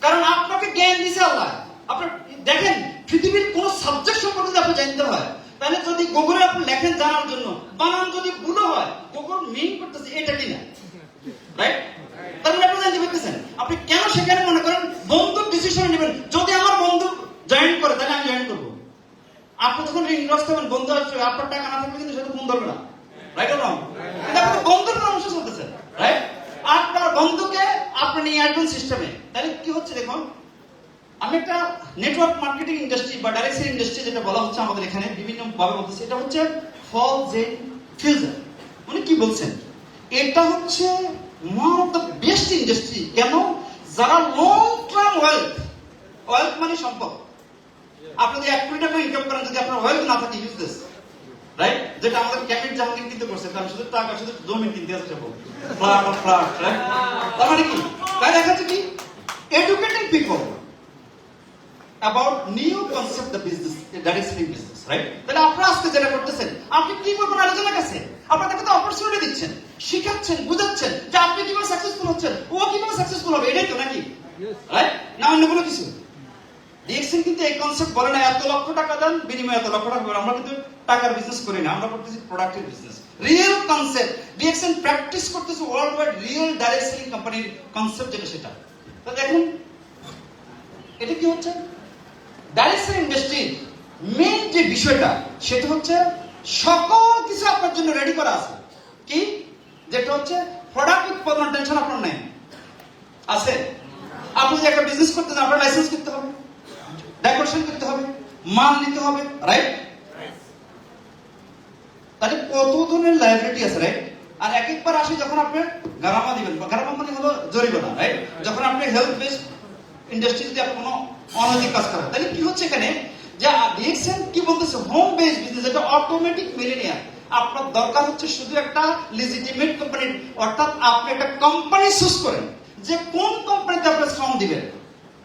কারণ আপনাকে জ্ঞান দিছে আল্লাহ। আপনি দেখেন, পৃথিবীর কোন সাবজেক্ট সম্পর্কে যদি আপনি জানতে হয়, তাহলে যদি গুগলে আপনি লেখেন জানার জন্য, বানান যদি ভুল হয়, গুগল মিন করতেছে এটা কিনা, রাইট? তাহলে আপনি জানতে পারতেছেন। আপনি কেন সেখানে মনে করেন বন্ধুর ডিসিশন নেবেন? যদি আমার বন্ধু জয়েন করে, তাহলে আমি জয়েন করবো। আপনি যখন রিং লস করবেন, বন্ধু আসবে, আপনার টাকা না থাকলে কিন্তু সেটা ফোন ধরবে না, রাইট অর রং? কিন্তু আপনি বন্ধুর পরামর্শ চলতেছেন, রাইট? আপনার বন্ধুকে আপনি নিয়ে আসবেন সিস্টেমে। তাহলে কি হচ্ছে দেখুন, আমি একটা নেটওয়ার্ক মার্কেটিং ইন্ডাস্ট্রি বা ডাইরেক্ট সেল ইন্ডাস্ট্রি যেটা বলা হচ্ছে আমাদের এখানে বিভিন্ন ভাবে বলতেছে, এটা হচ্ছে ফলস ইন ফিউচার। উনি কি বলছেন? এটা হচ্ছে one of the best industry. কেন? যারা লং টার্ম ওয়েলথ মানে সম্পদ। আপনি যদি 1 কোটি টাকা ইনকাম করেন, যদি আপনার ওয়েলথ না থাকে, ইউজলেস, রাইট? যেটা আমাদের ক্যাপিট জাহাঙ্গীর কিন্তু করছে, কারণ শুধু টাকা, শুধু জমি কিনতে আছে সব ফ্ল্যাট, রাইট? তার মানে কি? তাই দেখা যাচ্ছে কি educated people about new concept of business, that is selling business, right? তাহলে আপনারা আজকে যেটা করতেছেন, আপনি কি করবেন আলোচনার কাছে, আপনাদেরকে তো অপরচুনিটি দিচ্ছেন, শিখাচ্ছেন, বুঝাচ্ছেন যে আপনি কিভাবে সাকসেসফুল হচ্ছেন, ও কিভাবে সাকসেসফুল হবে, এটাই তো নাকি, রাইট? না অন্য কোনো কিছু? ডিএক্সএন কিন্তু এই কনসেপ্ট বলে না এত লক্ষ টাকা দেন বিনিময়ে এত লক্ষ টাকা পাবেন। আমরা কিন্তু টাকার বিজনেস করি না, আমরা করতেছি প্রোডাক্টের business. Real concept DXN practice করতেছে world wide real direct selling কোম্পানির কনসেপ্ট যেটা সেটা। তো দেখুন এটা কি হচ্ছে, ডাইরেক্ট সেলিং ইন্ডাস্ট্রির মেইন যে বিষয়টা সেটা হচ্ছে সকল কিছু আপনার জন্য রেডি করা আছে। কি যেটা হচ্ছে প্রোডাক্ট উৎপাদন টেনশন আপনার নেই আছে। আপনি যদি একটা বিজনেস করতে চান আপনার লাইসেন্স করতে হবে, ডেকোরেশন করতে হবে, মাল নিতে হবে, রাইট? তাহলে কত ধরনের লাইবিলিটি আছে, রাইট? আর এক একবার আসে যখন আপনি গারামা দিবেন, গারামা মানে হলো জরিমানা, রাইট? যখন আপনি হেলথ বেসড ইন্ডাস্ট্রি যদি আপনি কোনো অনৈতিক কাজ করেন, তাহলে কি হচ্ছে এখানে যে দেখছেন কি বলতেছে হোম বেসড বিজনেস, এটা অটোমেটিক মিলেনিয়ার। আপনার দরকার হচ্ছে শুধু একটা লিজিটিমেট কোম্পানি, অর্থাৎ আপনি একটা কোম্পানি চুজ করেন যে কোন কোম্পানিতে আপনি শ্রম দিবেন।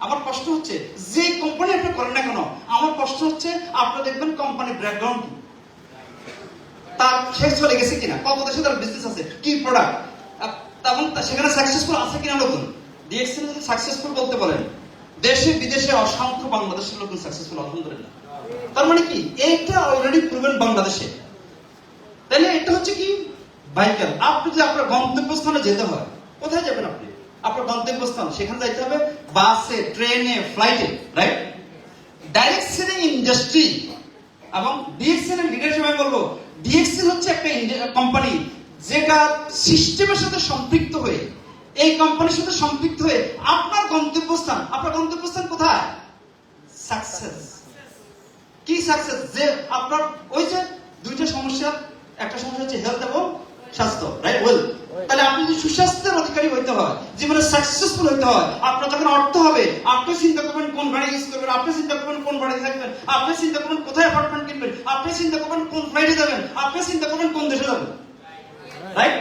আমার প্রশ্ন হচ্ছে যে কোম্পানি আপনি করেন না কেন, আমার প্রশ্ন হচ্ছে আপনি দেখবেন কোম্পানির ব্যাকগ্রাউন্ড কি, তার শেষ চলে গেছে কিনা, কত দেশে তার বিজনেস আছে, কি প্রোডাক্ট, এবং সেখানে সাকসেসফুল আছে কিনা লোকজন। ডিএক্সএন যদি সাকসেসফুল বলতে বলেন, দেশে বিদেশে অসংখ্য বাংলাদেশের লোক সাকসেসফুল আলহামদুলিল্লাহ। তার মানে কি এইটা অলরেডি প্রুভেন বাংলাদেশে। তাহলে এটা হচ্ছে কি বাইকার। আপনি যদি আপনার গন্তব্যস্থানে যেতে হয়, কোথায় যাবেন আপনি? আপনার গন্তব্যস্থান সেখানে যাইতে হবে বাসে, ট্রেনে, ফ্লাইটে, রাইট? ডাইরেক্ট সেলিং ইন্ডাস্ট্রি এবং ডিএক্সএন এর লিডারশিপ আমি বলবো, ডিএক্সএন হচ্ছে একটা কোম্পানি যেটা সিস্টেমের সাথে সম্পৃক্ত হয়ে, এই কোম্পানির সাথে সম্পৃক্ত হয়ে আপনার গন্তব্যস্থান কোথায়? সাকসেস। কি সাকসেস? যে আপনার ওই যে দুইটা সমস্যা, একটা সমস্যা হচ্ছে হেলথ এবং স্বাস্থ্য, রাইট? ওয়েলথ। তাহলে আপনি যদি সুস্বাস্থ্যের অধিকারী হইতে হয়, জীবনে সাকসেসফুল হইতে হয়, আপনার যখন অর্থ হবে আপনি চিন্তা করবেন কোন গাড়ি ইউজ করবেন, আপনি চিন্তা করবেন কোন বাড়িতে থাকবেন, আপনি চিন্তা করবেন কোথায় অ্যাপার্টমেন্ট কিনবেন, আপনি চিন্তা করবেন কোন ফ্লাইটে যাবেন, আপনি চিন্তা করবেন কোন দেশে যাবেন, রাইট?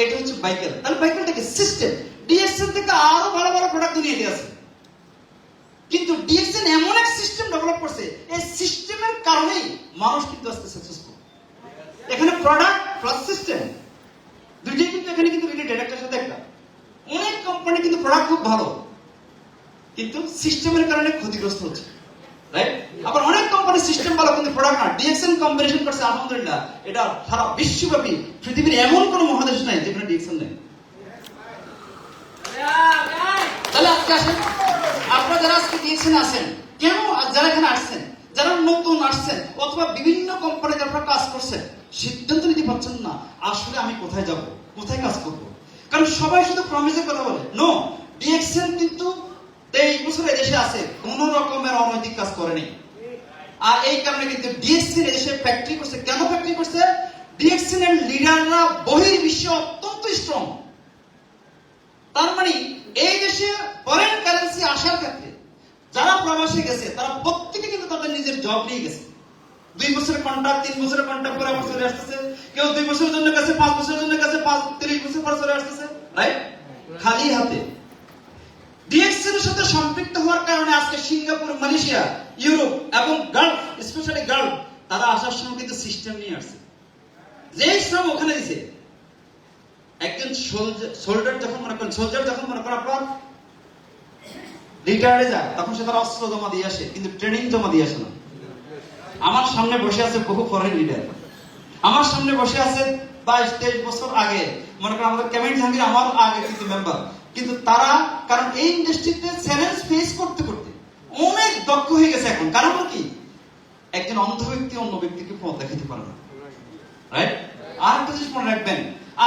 এটা হচ্ছে বাইকেল। তাহলে বাইকেলটা কি সিস্টেম। ডিএক্সএন থেকে আরো ভালো ভালো প্রোডাক্ট দুনিয়াতে আছে, কিন্তু ডিএক্সএন এমন এক সিস্টেম ডেভেলপ করছে, এই সিস্টেমের কারণেই মানুষ কিন্তু আজকে সাকসেসফুল। এখানে প্রোডাক্ট প্লাস সিস্টেম দুইটাই কিন্তু এখানে কিন্তু রিলেটেড একটার সাথে একটা। অনেক কোম্পানি কিন্তু প্রোডাক্ট খুব ভালো, কিন্তু সিস্টেমের কারণে ক্ষতিগ্রস্ত হচ্ছে, রাইট? আবার অনেক কোম্পানি সিস্টেম ভালো কিন্তু প্রোডাক্ট না। ডিএক্সএন কম্বিনেশন করছে আলহামদুলিল্লাহ, এটা সারা বিশ্বব্যাপী পৃথিবীর এমন কোনো মহাদেশ নাই যেখানে ডিএক্সএন নেই। তাহলে আজকে আসেন, আপনারা যারা আজকে ডিএক্সএন আছেন, কেন যারা এখানে আসছেন, যারা নতুন আসছেন অথবা বিভিন্ন কোম্পানিতে আপনারা কাজ করছেন, সিদ্ধান্ত নিতে পারছেন না আসলে আমি কোথায় যাব, কোথায় কাজ করব। কারণ সবাই শুধু প্রমিসের কথা বলে। নো, ডিএক্সএন কিন্তু 23 বছর দেশে আছে, কোন রকমের অনৈতিক কাজ করেনি। আর এই কারণে কিন্তু ডিএক্সএন এসে ফ্যাক্টরি করছে। কেন ফ্যাক্টরি করছে? ডিএক্সএন এর লিডাররা বহির্বিশ্বে অত্যন্ত স্ট্রং। তার মানে এই দেশে ফরেন কারেন্সি আসার ক্ষেত্রে যারা প্রবাসে গেছে তারা প্রত্যেকে কিন্তু তাদের নিজের জব নিয়ে গেছে। 2 বছরের কন্ট্রাক্ট, 3 বছরের কন্ট্রাক্ট করে আবার চলে আসতেছে, কেউ 2 বছরের জন্য গেছে, 5 বছরের জন্য গেছে, 30 বছর পর চলে আসতেছে, রাইট? খালি হাতে। ডিএক্সএন এর সাথে সম্পৃক্ত হওয়ার কারণে আজকে সিঙ্গাপুর, মালয়েশিয়া, ইউরোপ এবং গালফ, স্পেশালি গালফ, তারা আসার সময় কিন্তু সিস্টেম নিয়ে আসছে। যেই শ্রম ওখানে দিছে, একজন সোলজার যখন মনে করেন আপনার রিটায়ার্ডে যায়, তখন সে তার অস্ত্র জমা দিয়ে আসে, কিন্তু ট্রেনিং জমা দিয়ে আসে না। আমার সামনে বসে আছে বহু ফরেন লিডার, আমার সামনে বসে আছে 22-23 বছর আগে, মনে করেন আমাদের ক্যাবিনেট জাহাঙ্গীর আমার আগে কিন্তু মেম্বার, কিন্তু তারা কারণ এই ইন্ডাস্ট্রিতে চ্যালেঞ্জ ফেস করতে করতে অনেক দক্ষ হয়ে গেছে এখন। কারণ কি একজন অন্ধ ব্যক্তি অন্য ব্যক্তিকে পথ দেখাতে পারে না, রাইট? আর একটা জিনিস মনে রাখবেন,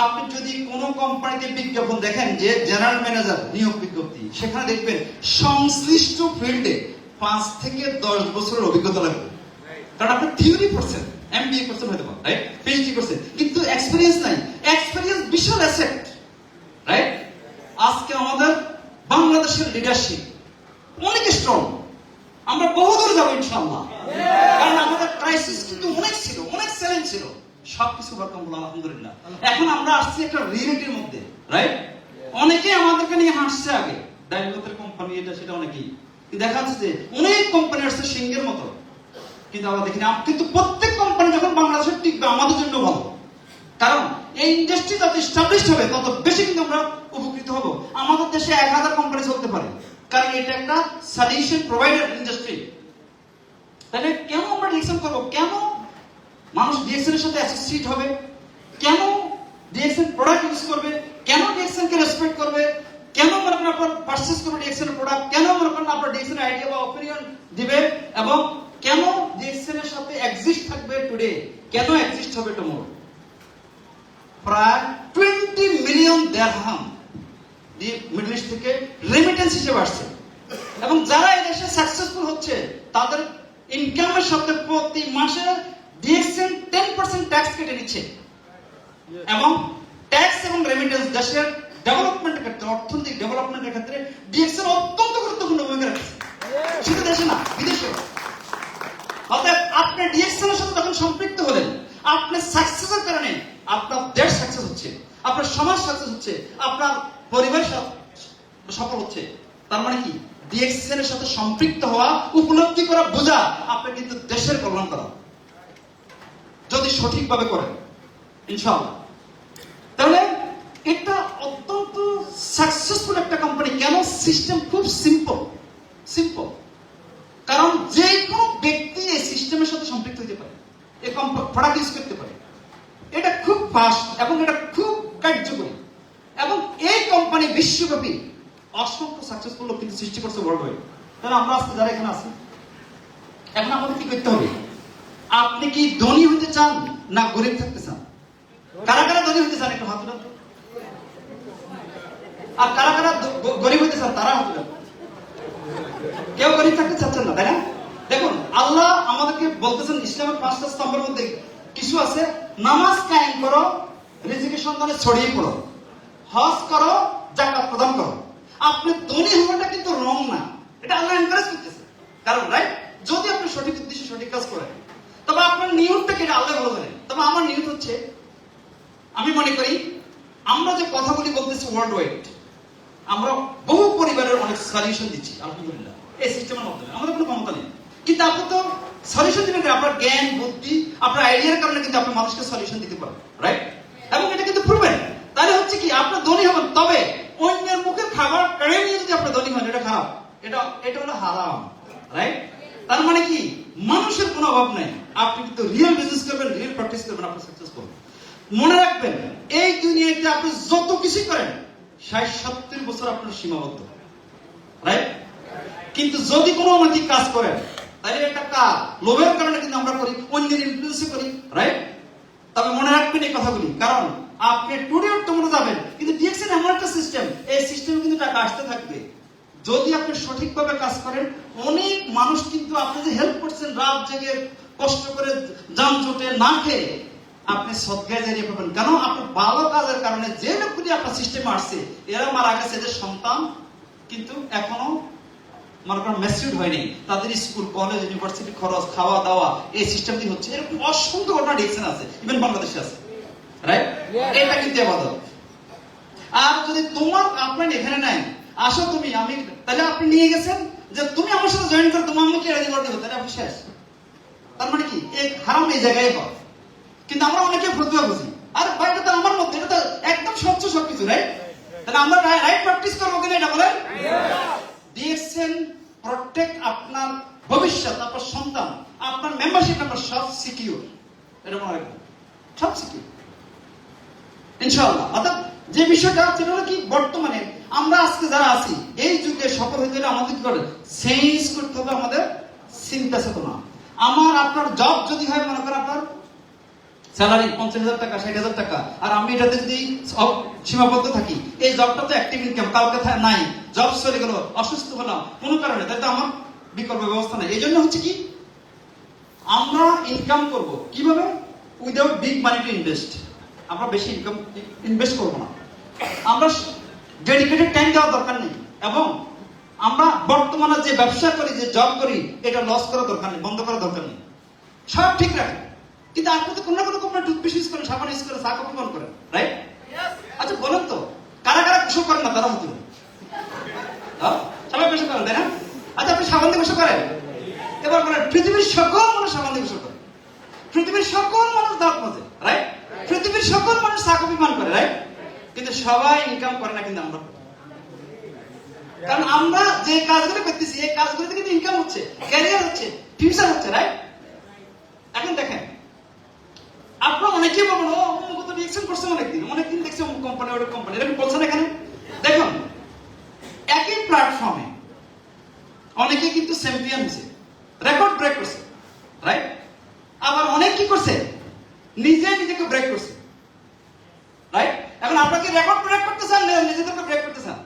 আপনি যদি কোন কোম্পানিতে বিজ্ঞাপন দেখেন যে জেনারেল ম্যানেজার নিয়োগ বিজ্ঞপ্তি, সেখানে দেখবেন সংশ্লিষ্ট ফিল্ডে 5 থেকে 10 বছরের অভিজ্ঞতা লাগবে। কারণ আপনি থিওরি পড়ছেন, এমবিএ করছেন হয়তো, রাইট? পিএইচডি করছেন, কিন্তু এক্সপেরিয়েন্স নাই। এক্সপেরিয়েন্স বিশাল অ্যাসেট, রাইট? আজকে আমাদের বাংলাদেশের লিডারশিপ অনেক স্ট্রং, আমরা বহুদূর যাবো ইনশাআল্লাহ। কারণ আমাদের ক্রাইসিস কিন্তু অনেক ছিল, অনেক চ্যালেঞ্জ ছিল, সবকিছু বর্তমান আলহামদুলিল্লাহ। এখন আমরা আসছি একটা রিয়েলিটির মধ্যে, রাইট? অনেকে আমাদেরকে নিয়ে হাসছে আগে, ডাইভেটের কোম্পানি এটা সেটা, অনেকেই দেখা যাচ্ছে যে অনেক কোম্পানি আসছে সিংহের মতো, কিন্তু আমরা দেখি না। কিন্তু প্রত্যেক কোম্পানি যখন বাংলাদেশের টিকবে আমাদের জন্য ভালো, কারণ এই ইন্ডাস্ট্রি যত এস্টাবলিশড হবে তত বেশি কিন্তু আমরা উপকৃত হব। আমাদের দেশে 1000 কোম্পানি চলতে পারে, কারণ এটা একটা সলিউশন প্রোভাইডার ইন্ডাস্ট্রি। তাহলে কেন আমরা ডিএক্সএন করবো? কেন মানুষ ডিএক্সএন এর সাথে অ্যাসোসিয়েট হবে? কেন ডিএক্সএন প্রোডাক্ট ইউজ করবে? কেন ডিএক্সএন কে রেসপেক্ট করবে? কেন মনে করেন আপনার পারচেজ করবে ডিএক্সএন এর প্রোডাক্ট? কেন মনে করেন আপনার ডিএক্সএন এর আইডিয়া বা অপিনিয়ন দিবে? এবং কেন ডিএক্সএন এর সাথে এক্সিস্ট থাকবে টুডে? কেন এক্সিস্ট হবে টুমরো? প্রায় 20 মিলিয়ন দিরহাম মিডল ইস্ট থেকে রেমিটেন্স হিসেবে আসছে, এবং যারা এই দেশে সাকসেসফুল হচ্ছে তাদের ইনকামের সাথে প্রতি মাসে ডিএক্সএন 10% ট্যাক্স কেটে নিচ্ছে, এবং ট্যাক্স এবং রেমিটেন্স দেশের ডেভেলপমেন্টের ক্ষেত্রে, অর্থনৈতিক ডেভেলপমেন্টের ক্ষেত্রে ডিএক্সএন অত্যন্ত গুরুত্বপূর্ণ ভূমিকা রাখছে, শুধু দেশে না বিদেশে। অতএব আপনি ডিএক্সএন এর সাথে যখন সম্পৃক্ত হলেন, আপনার সাকসেসের কারণে আপনার দেশ সাকসেস হচ্ছে, আপনার সমাজ সাকসেস হচ্ছে, আপনার পরিবার সফল হচ্ছে। তার মানে কি? ডিএক্সএন এর সাথে সম্পৃক্ত হওয়া, উপলব্ধি করা, বোঝা আপনি কিন্তু দেশের কল্যাণ করা, যদি সঠিকভাবে করেন ইনশাআল্লাহ। তাহলে এটা অত্যন্ত সাকসেসফুল একটা কোম্পানি। কেন? সিস্টেম খুব সিম্পল। কারণ যে কোনো ব্যক্তি এই সিস্টেমের সাথে সম্পৃক্ত হতে পারে, এই প্রোডাক্ট ইউজ করতে পারে। এটা খুব ফাস্ট এবং এটা খুব কার্যকরী, এবং এই কোম্পানি বিশ্বব্যাপী অসংখ্য সাকসেসফুল লোক কিন্তু সৃষ্টি করছে ওয়ার্ল্ড ওয়াইড। তাহলে আমরা আজকে যারা এখানে আছি, এখন আমাদের কি করতে হবে? আপনি কি ধনী হতে চান না গরিব থাকতে চান? কারা কারা ধনী হতে চান একটু হাত উঠান। আর কারা কারা গরিব হতে চান তারা হাত উঠান। কেউ গরিব থাকতে চাচ্ছেন না, তাই না? দেখুন, আল্লাহ আমাদেরকে বলতেছেন ইসলামের 5টা স্তম্ভের মধ্যে কিছু আছে। নামাজ কায়েম করো, রিজিকের সন্ধানে ছড়িয়ে পড়ো, হজ করো, যাকাত প্রদান করো। আপনি ধনী হওয়াটা কিন্তু রং না, এটা আল্লাহ এনকারেজ করতেছে। কারণ রাইট, যদি আপনি সঠিক উদ্দেশ্যে সঠিক কাজ করেন, তবে আপনার নিয়তটা কি এটা আল্লাহ ভালো জানেন। তবে আমার নিয়ত হচ্ছে, আমি মনে করি আমরা যে কথাগুলি বলতেছি ওয়ার্ল্ড ওয়াইড, আমরা বহু পরিবারের অনেক সলিউশন দিচ্ছি আলহামদুলিল্লাহ এই সিস্টেমের মাধ্যমে। আমাদের কোনো ক্ষমতা নেই, কিন্তু আপনি তো সলিউশন দিবেন। আপনার জ্ঞান, বুদ্ধি, আপনার আইডিয়ার কারণে কিন্তু আপনি মানুষকে সলিউশন দিতে পারেন, রাইট? এবং এটা কিন্তু প্রুভেন। তাহলে হচ্ছে কি, আপনি ধনী হবেন, তবে অন্যের মুখে খাবার কেড়ে নিয়ে যদি আপনি ধনী হন, এটা খারাপ, এটা হলো হারাম, রাইট? তার মানে কি, মানুষের কোনো অভাব নাই। আপনি কিন্তু রিয়েল বিজনেস করবেন, রিয়েল প্র্যাকটিস করবেন, আপনি সাকসেস করবেন। মনে রাখবেন, এই দুনিয়াতে আপনি যত কিছু করেন 60-70 বছর আপনার সীমাবদ্ধ, রাইট? কিন্তু যদি কোনো অনৈতিক কাজ করেন, তাহলে একটা কাজ লোভের কারণে কিন্তু আমরা করি, অন্যের ইনফ্লুয়েন্সে করি, রাইট? তবে মনে রাখবেন এই কথাগুলি, কারণ আপনি টুডে টুমরো যাবেন, কিন্তু ডিএক্সএন এমন একটা সিস্টেম, এই সিস্টেমে কিন্তু টাকা আসতে থাকবে যদি আপনি সঠিকভাবে কাজ করেন। অনেক মানুষ কিন্তু আপনি যে হেল্প করছেন, রাত জেগে কষ্ট করে যানজটে না খেয়ে, আপনি সদকায়ে জারিয়া পাবেন। কেন? আপনার ভালো কাজের কারণে যে লোকগুলি আপনার সিস্টেমে আসছে, এরা মারা গেছে, এদের সন্তান কিন্তু এখনো মনে করেন ম্যাচিউর হয়নি, তাদের স্কুল, কলেজ, ইউনিভার্সিটি খরচ, খাওয়া দাওয়া এই সিস্টেমটি হচ্ছে। এরকম অসংখ্য ঘটনা ডিএক্সএন আছে, ইভেন বাংলাদেশে আছে, রাইট? এটা কিন্তু ইবাদত। আর যদি তোমার আপনার এখানে নাই, আসো তুমি, আমি, তাহলে আপনি নিয়ে গেছেন যে তুমি আমার সাথে জয়েন করো, তোমার আমাকে রাজি করে দেবো, তাহলে আপনি শেষ। তার মানে কি, এক হারাম এই জায়গায় হয়। কিন্তু আমরা অনেকে ফতুয়া বুঝি, আর ভাই এটা তো আমার মধ্যে, এটা তো একদম স্বচ্ছ সবকিছু, রাইট? তাহলে আমরা রাইট প্র্যাকটিস করবো কিনা এটা বলেন? ডিএক্সএন প্রটেক্ট আপনার ভবিষ্যৎ, আপনার সন্তান, আপনার মেম্বারশিপ, আপনার সব সিকিউর। এটা মনে রাখবেন, সব সিকিউর ইনশাআল্লাহ। অর্থাৎ যে বিষয়টা সেটা হলো কি, বর্তমানে আমরা আজকে যারা আছি, এই যুগে সফল হতে গেলে আমাদের কি করে, চেঞ্জ করতে হবে আমাদের চিন্তা চেতনা। আমার আপনার জব যদি হয়, মনে করেন আপনার স্যালারি 50,000 টাকা, 60,000 টাকা, আর আমি এটাতে যদি সীমাবদ্ধ থাকি, এই জবটা তো অ্যাক্টিভ ইনকাম, কালকে নাই, জব চলে গেল, অসুস্থ হলাম কোনো কারণে, তাই তো আমার বিকল্প ব্যবস্থা নাই। এই জন্য হচ্ছে কি, আমরা ইনকাম করব কিভাবে? Without big money to invest. আমরা বেশি ইনকাম ইনভেস্ট করবো না, আমরা ডেডিকেটেড টাইম দেওয়া দরকার নেই, এবং আমরা বর্তমানে যে ব্যবসা করি, যে জব করি, এটা লস করা দরকার নেই, বন্ধ করা দরকার নেই, সব ঠিক রাখেন। কিন্তু আপনি তো কোনো না কোনো কোম্পানি টুথপেস্ট ইউজ করেন, সাবান ইউজ করেন, চা কফি পান করেন, রাইট? আচ্ছা বলেন তো, কারা কারা গোসল করেন না? তারা হতে সবাই গোসল করেন, তাই না? আচ্ছা, আপনি সাবান দিয়ে গোসল করেন? এবার বলেন, পৃথিবীর সকল মানুষ সাবান দিয়ে গোসল করে, পৃথিবীর সকল মানুষ দাঁত মাজে, রাইট? পৃথিবীর সকল মানুষ চা কফি পান করে, রাইট? কিন্তু সবাই ইনকাম করে না, কিন্তু আমরা কারণ আমরা যে কাজগুলো করতেছি এই কাজগুলো থেকে ইনকাম হচ্ছে, ক্যারিয়ার হচ্ছে, ফিউচার হচ্ছে, রাইট? এখন দেখেন, আপনারা অনেকেই বলবেন ও অমুক তো রিঅ্যাকশন করছে অনেকদিন দেখছি অমুক কোম্পানি ওটা কোম্পানি, এরকম বলছেন এখানে। দেখুন, একই প্ল্যাটফর্মে অনেকে কিন্তু চ্যাম্পিয়ন হয়েছে, রেকর্ড ব্রেক করছে, রাইট? আবার অনেক কি করছে, নিজেকে ব্রেক করছে, রাইট? এখন আপনারা কি রেকর্ড ব্রেক করতে চান না নিজেদেরকে ব্রেক করতে চান?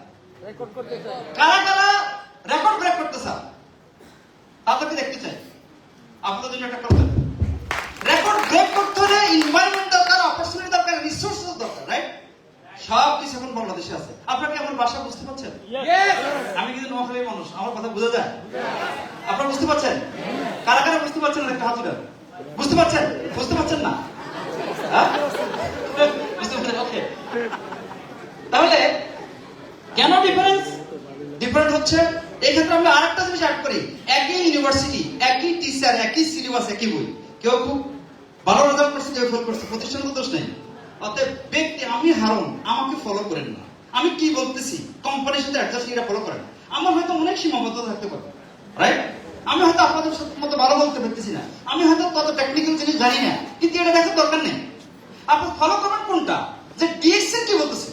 কারা কারা রেকর্ড ব্রেক করতে চান তাদেরকে দেখতে চাই। আপনাদের জন্য একটা কথা, রেকর্ড ব্রেক করতে হলে এনভায়রনমেন্ট দরকার, অপরচুনিটি দরকার, রিসোর্স দরকার, রাইট? সব কিছু এখন বাংলাদেশে আছে। আপনারা কি আমার ভাষা বুঝতে পারছেন? আমি কিন্তু নোয়াখালীর মানুষ, আমার কথা বোঝা যায়? আপনারা বুঝতে পারছেন? কারা কারা বুঝতে পারছেন একটা হাত উঠান। বুঝতে পারছেন? বুঝতে পারছেন না? হ্যাঁ? বুঝতে পারছেন? ওকে। তাহলে কেন ডিফারেন্ট হচ্ছে? এই ক্ষেত্রে আমরা আরেকটা জিনিস অ্যাড করি, একই ইউনিভার্সিটি, একই টিচার, একই সিলেবাস, একই বই, কেউ খুব ভালো রেজাল্ট করছে, কেউ ফেল করছে, প্রতিষ্ঠানের দোষ নেই। অতএব ব্যক্তি, আমি হারুন, আমাকে ফলো করেন না, আমি কি বলতেছি কোম্পানির সাথে অ্যাডজাস্ট এটা ফলো করেন। আমার হয়তো অনেক সীমাবদ্ধতা থাকতে পারে, রাইট? আমি হয়তো আপনাদের মতো ভালো বলতে পারতেছি না, আমি হয়তো তত টেকনিক্যাল জিনিস জানি না, কিন্তু এটা দেখার দরকার নেই। আপনি ফলো করবেন কোনটা, যে ডিএক্সএন কি বলতেছে,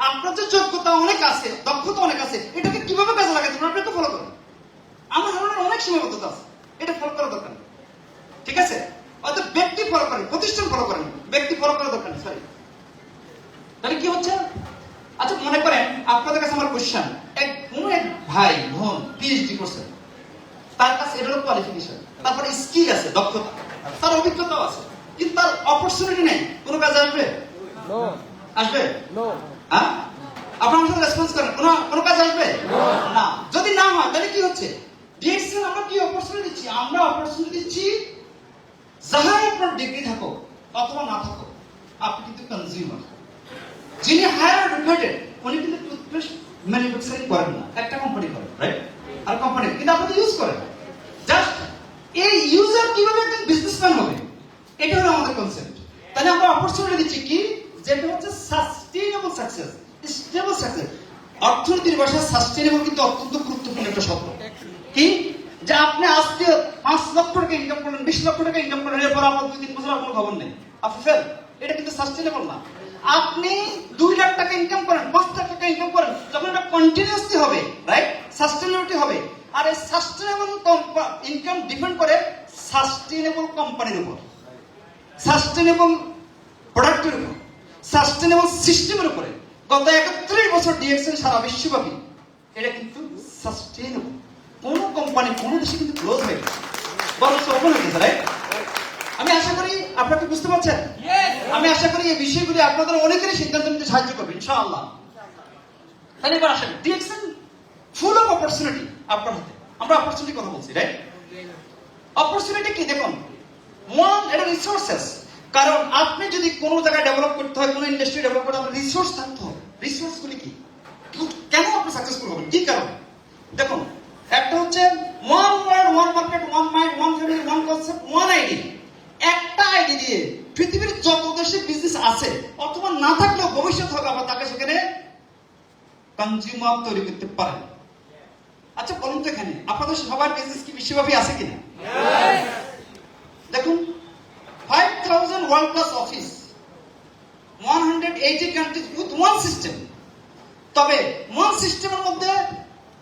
আপনার যে যোগ্যতা অনেক আছে, দক্ষতা অনেক আছে, এটাকে কিভাবে কাজে লাগাতে পারবেন আপনি তো ফলো করেন। আমার ধরনের অনেক সীমাবদ্ধতা আছে, এটা ফলো করার দরকার নেই, ঠিক আছে? অর্থাৎ ব্যক্তি ফলো করেন, প্রতিষ্ঠান ফলো করেন, ব্যক্তি ফলো করার দরকার নেই। সরি, তাহলে কি হচ্ছে? আচ্ছা, মনে করেন আপনাদের কাছে আমার কোশ্চেন, কোন এক ভাই বোন পিএইচডি করছে, তার কাছে এটা হলো কোয়ালিফিকেশন, তারপরে স্কিল আছে, দক্ষতা, তার অভিজ্ঞতাও আছে, কিন্তু তার অপরচুনিটি নেই, কোনো কাজে আসবে? আসবে? হ্যাঁ, আপনার সাথে রেসপন্স করেন, কোনো কাজ আসবে না? যদি না হয় তাহলে কি হচ্ছে? ডিএক্সএন আমরা কি অপরচুনিটি দিচ্ছি? আমরা অপরচুনিটি দিচ্ছি, যাহাই আপনার ডিগ্রি থাকো অথবা না থাকো, আপনি কিন্তু কনজিউমার। যিনি হায়ার এডুকেটেড উনি কিন্তু টুথপেস্ট ম্যানুফ্যাকচারিং করেন না, একটা কোম্পানি করে, রাইট? আর কোম্পানি কিন্তু আপনি ইউজ করেন, জাস্ট এই ইউজার কিভাবে একটা বিজনেসম্যান হবে, এটা হলো আমাদের কনসেপ্ট। তাহলে আমরা অপরচুনিটি দিচ্ছি কি, যেটা হচ্ছে সাস্টেইনেবল সাকসেস, স্টেবল সাকসেস। অর্থনীতির ভাষায় সাস্টেইনেবল কিন্তু অত্যন্ত গুরুত্বপূর্ণ একটা শব্দ। কি, যে আপনি আজকে 5 লক্ষ টাকা ইনকাম করেন, 20 লক্ষ টাকা ইনকাম করেন, এরপর আপনার 2-3 বছর আপনার খবর নেই, আপনি ফেল, এটা কিন্তু সাস্টেইনেবল না। আপনি 2 লাখ টাকা ইনকাম করেন, 5 লাখ টাকা ইনকাম করেন, যখন এটা কন্টিনিউয়াসলি হবে, রাইট, সাস্টেইনেবিলিটি হবে। আর এই সাস্টেইনেবল ইনকাম ডিপেন্ড করে সাস্টেইনেবল কোম্পানির উপর, সাস্টেইনেবল প্রোডাক্টের উপর, সাস্টেইনেবল সিস্টেমের উপরে। গত 31 বছর ডিএক্সএন সারা বিশ্বব্যাপী এটা কিন্তু সাস্টেইনেবল। কোন কোম্পানি কোন দেশে কিন্তু ক্লোজ হয়ে গেছে, বরং ওপেন হয়ে গেছে, রাইট? আমি আশা করি আপনারা কি বুঝতে পারছেন? আমি আশা করি এই বিষয়গুলি আপনাদের অনেকেরই সিদ্ধান্ত নিতে সাহায্য করবে ইনশাআল্লাহ। তাহলে এবার আসেন, ডিএক্সএন ফুল অফ অপরচুনিটি আপনার হাতে। আমরা অপরচুনিটি কথা বলছি, রাইট? অপরচুনিটি কি দেখুন, ওয়ান, এটা রিসোর্সেস। কারণ আপনি যদি কোনো জায়গায় ডেভেলপ করতে হয়, কোনো ইন্ডাস্ট্রি ডেভেলপ করতে হবে, রিসোর্স থাকতে হবে। রিসোর্সগুলি কি, কেন আপনি সাকসেসফুল হবেন, কি কারণে? দেখুন, একটা হচ্ছে one world, one market, one mind, one family, one concept, one ID. একটা আইডি দিয়ে পৃথিবীর যত দেশে বিজনেস আছে অথবা না থাকলেও ভবিষ্যৎ হবে, আবার তাকে সেখানে কনজিউমার তৈরি করতে পারেন। আচ্ছা বলুন তো, এখানে আপনাদের সবার বিজনেস কি বিশ্বব্যাপী আছে কিনা? দেখুন, 5000 world class office, 180 countries with one system. তবে ওয়ান সিস্টেমের মধ্যে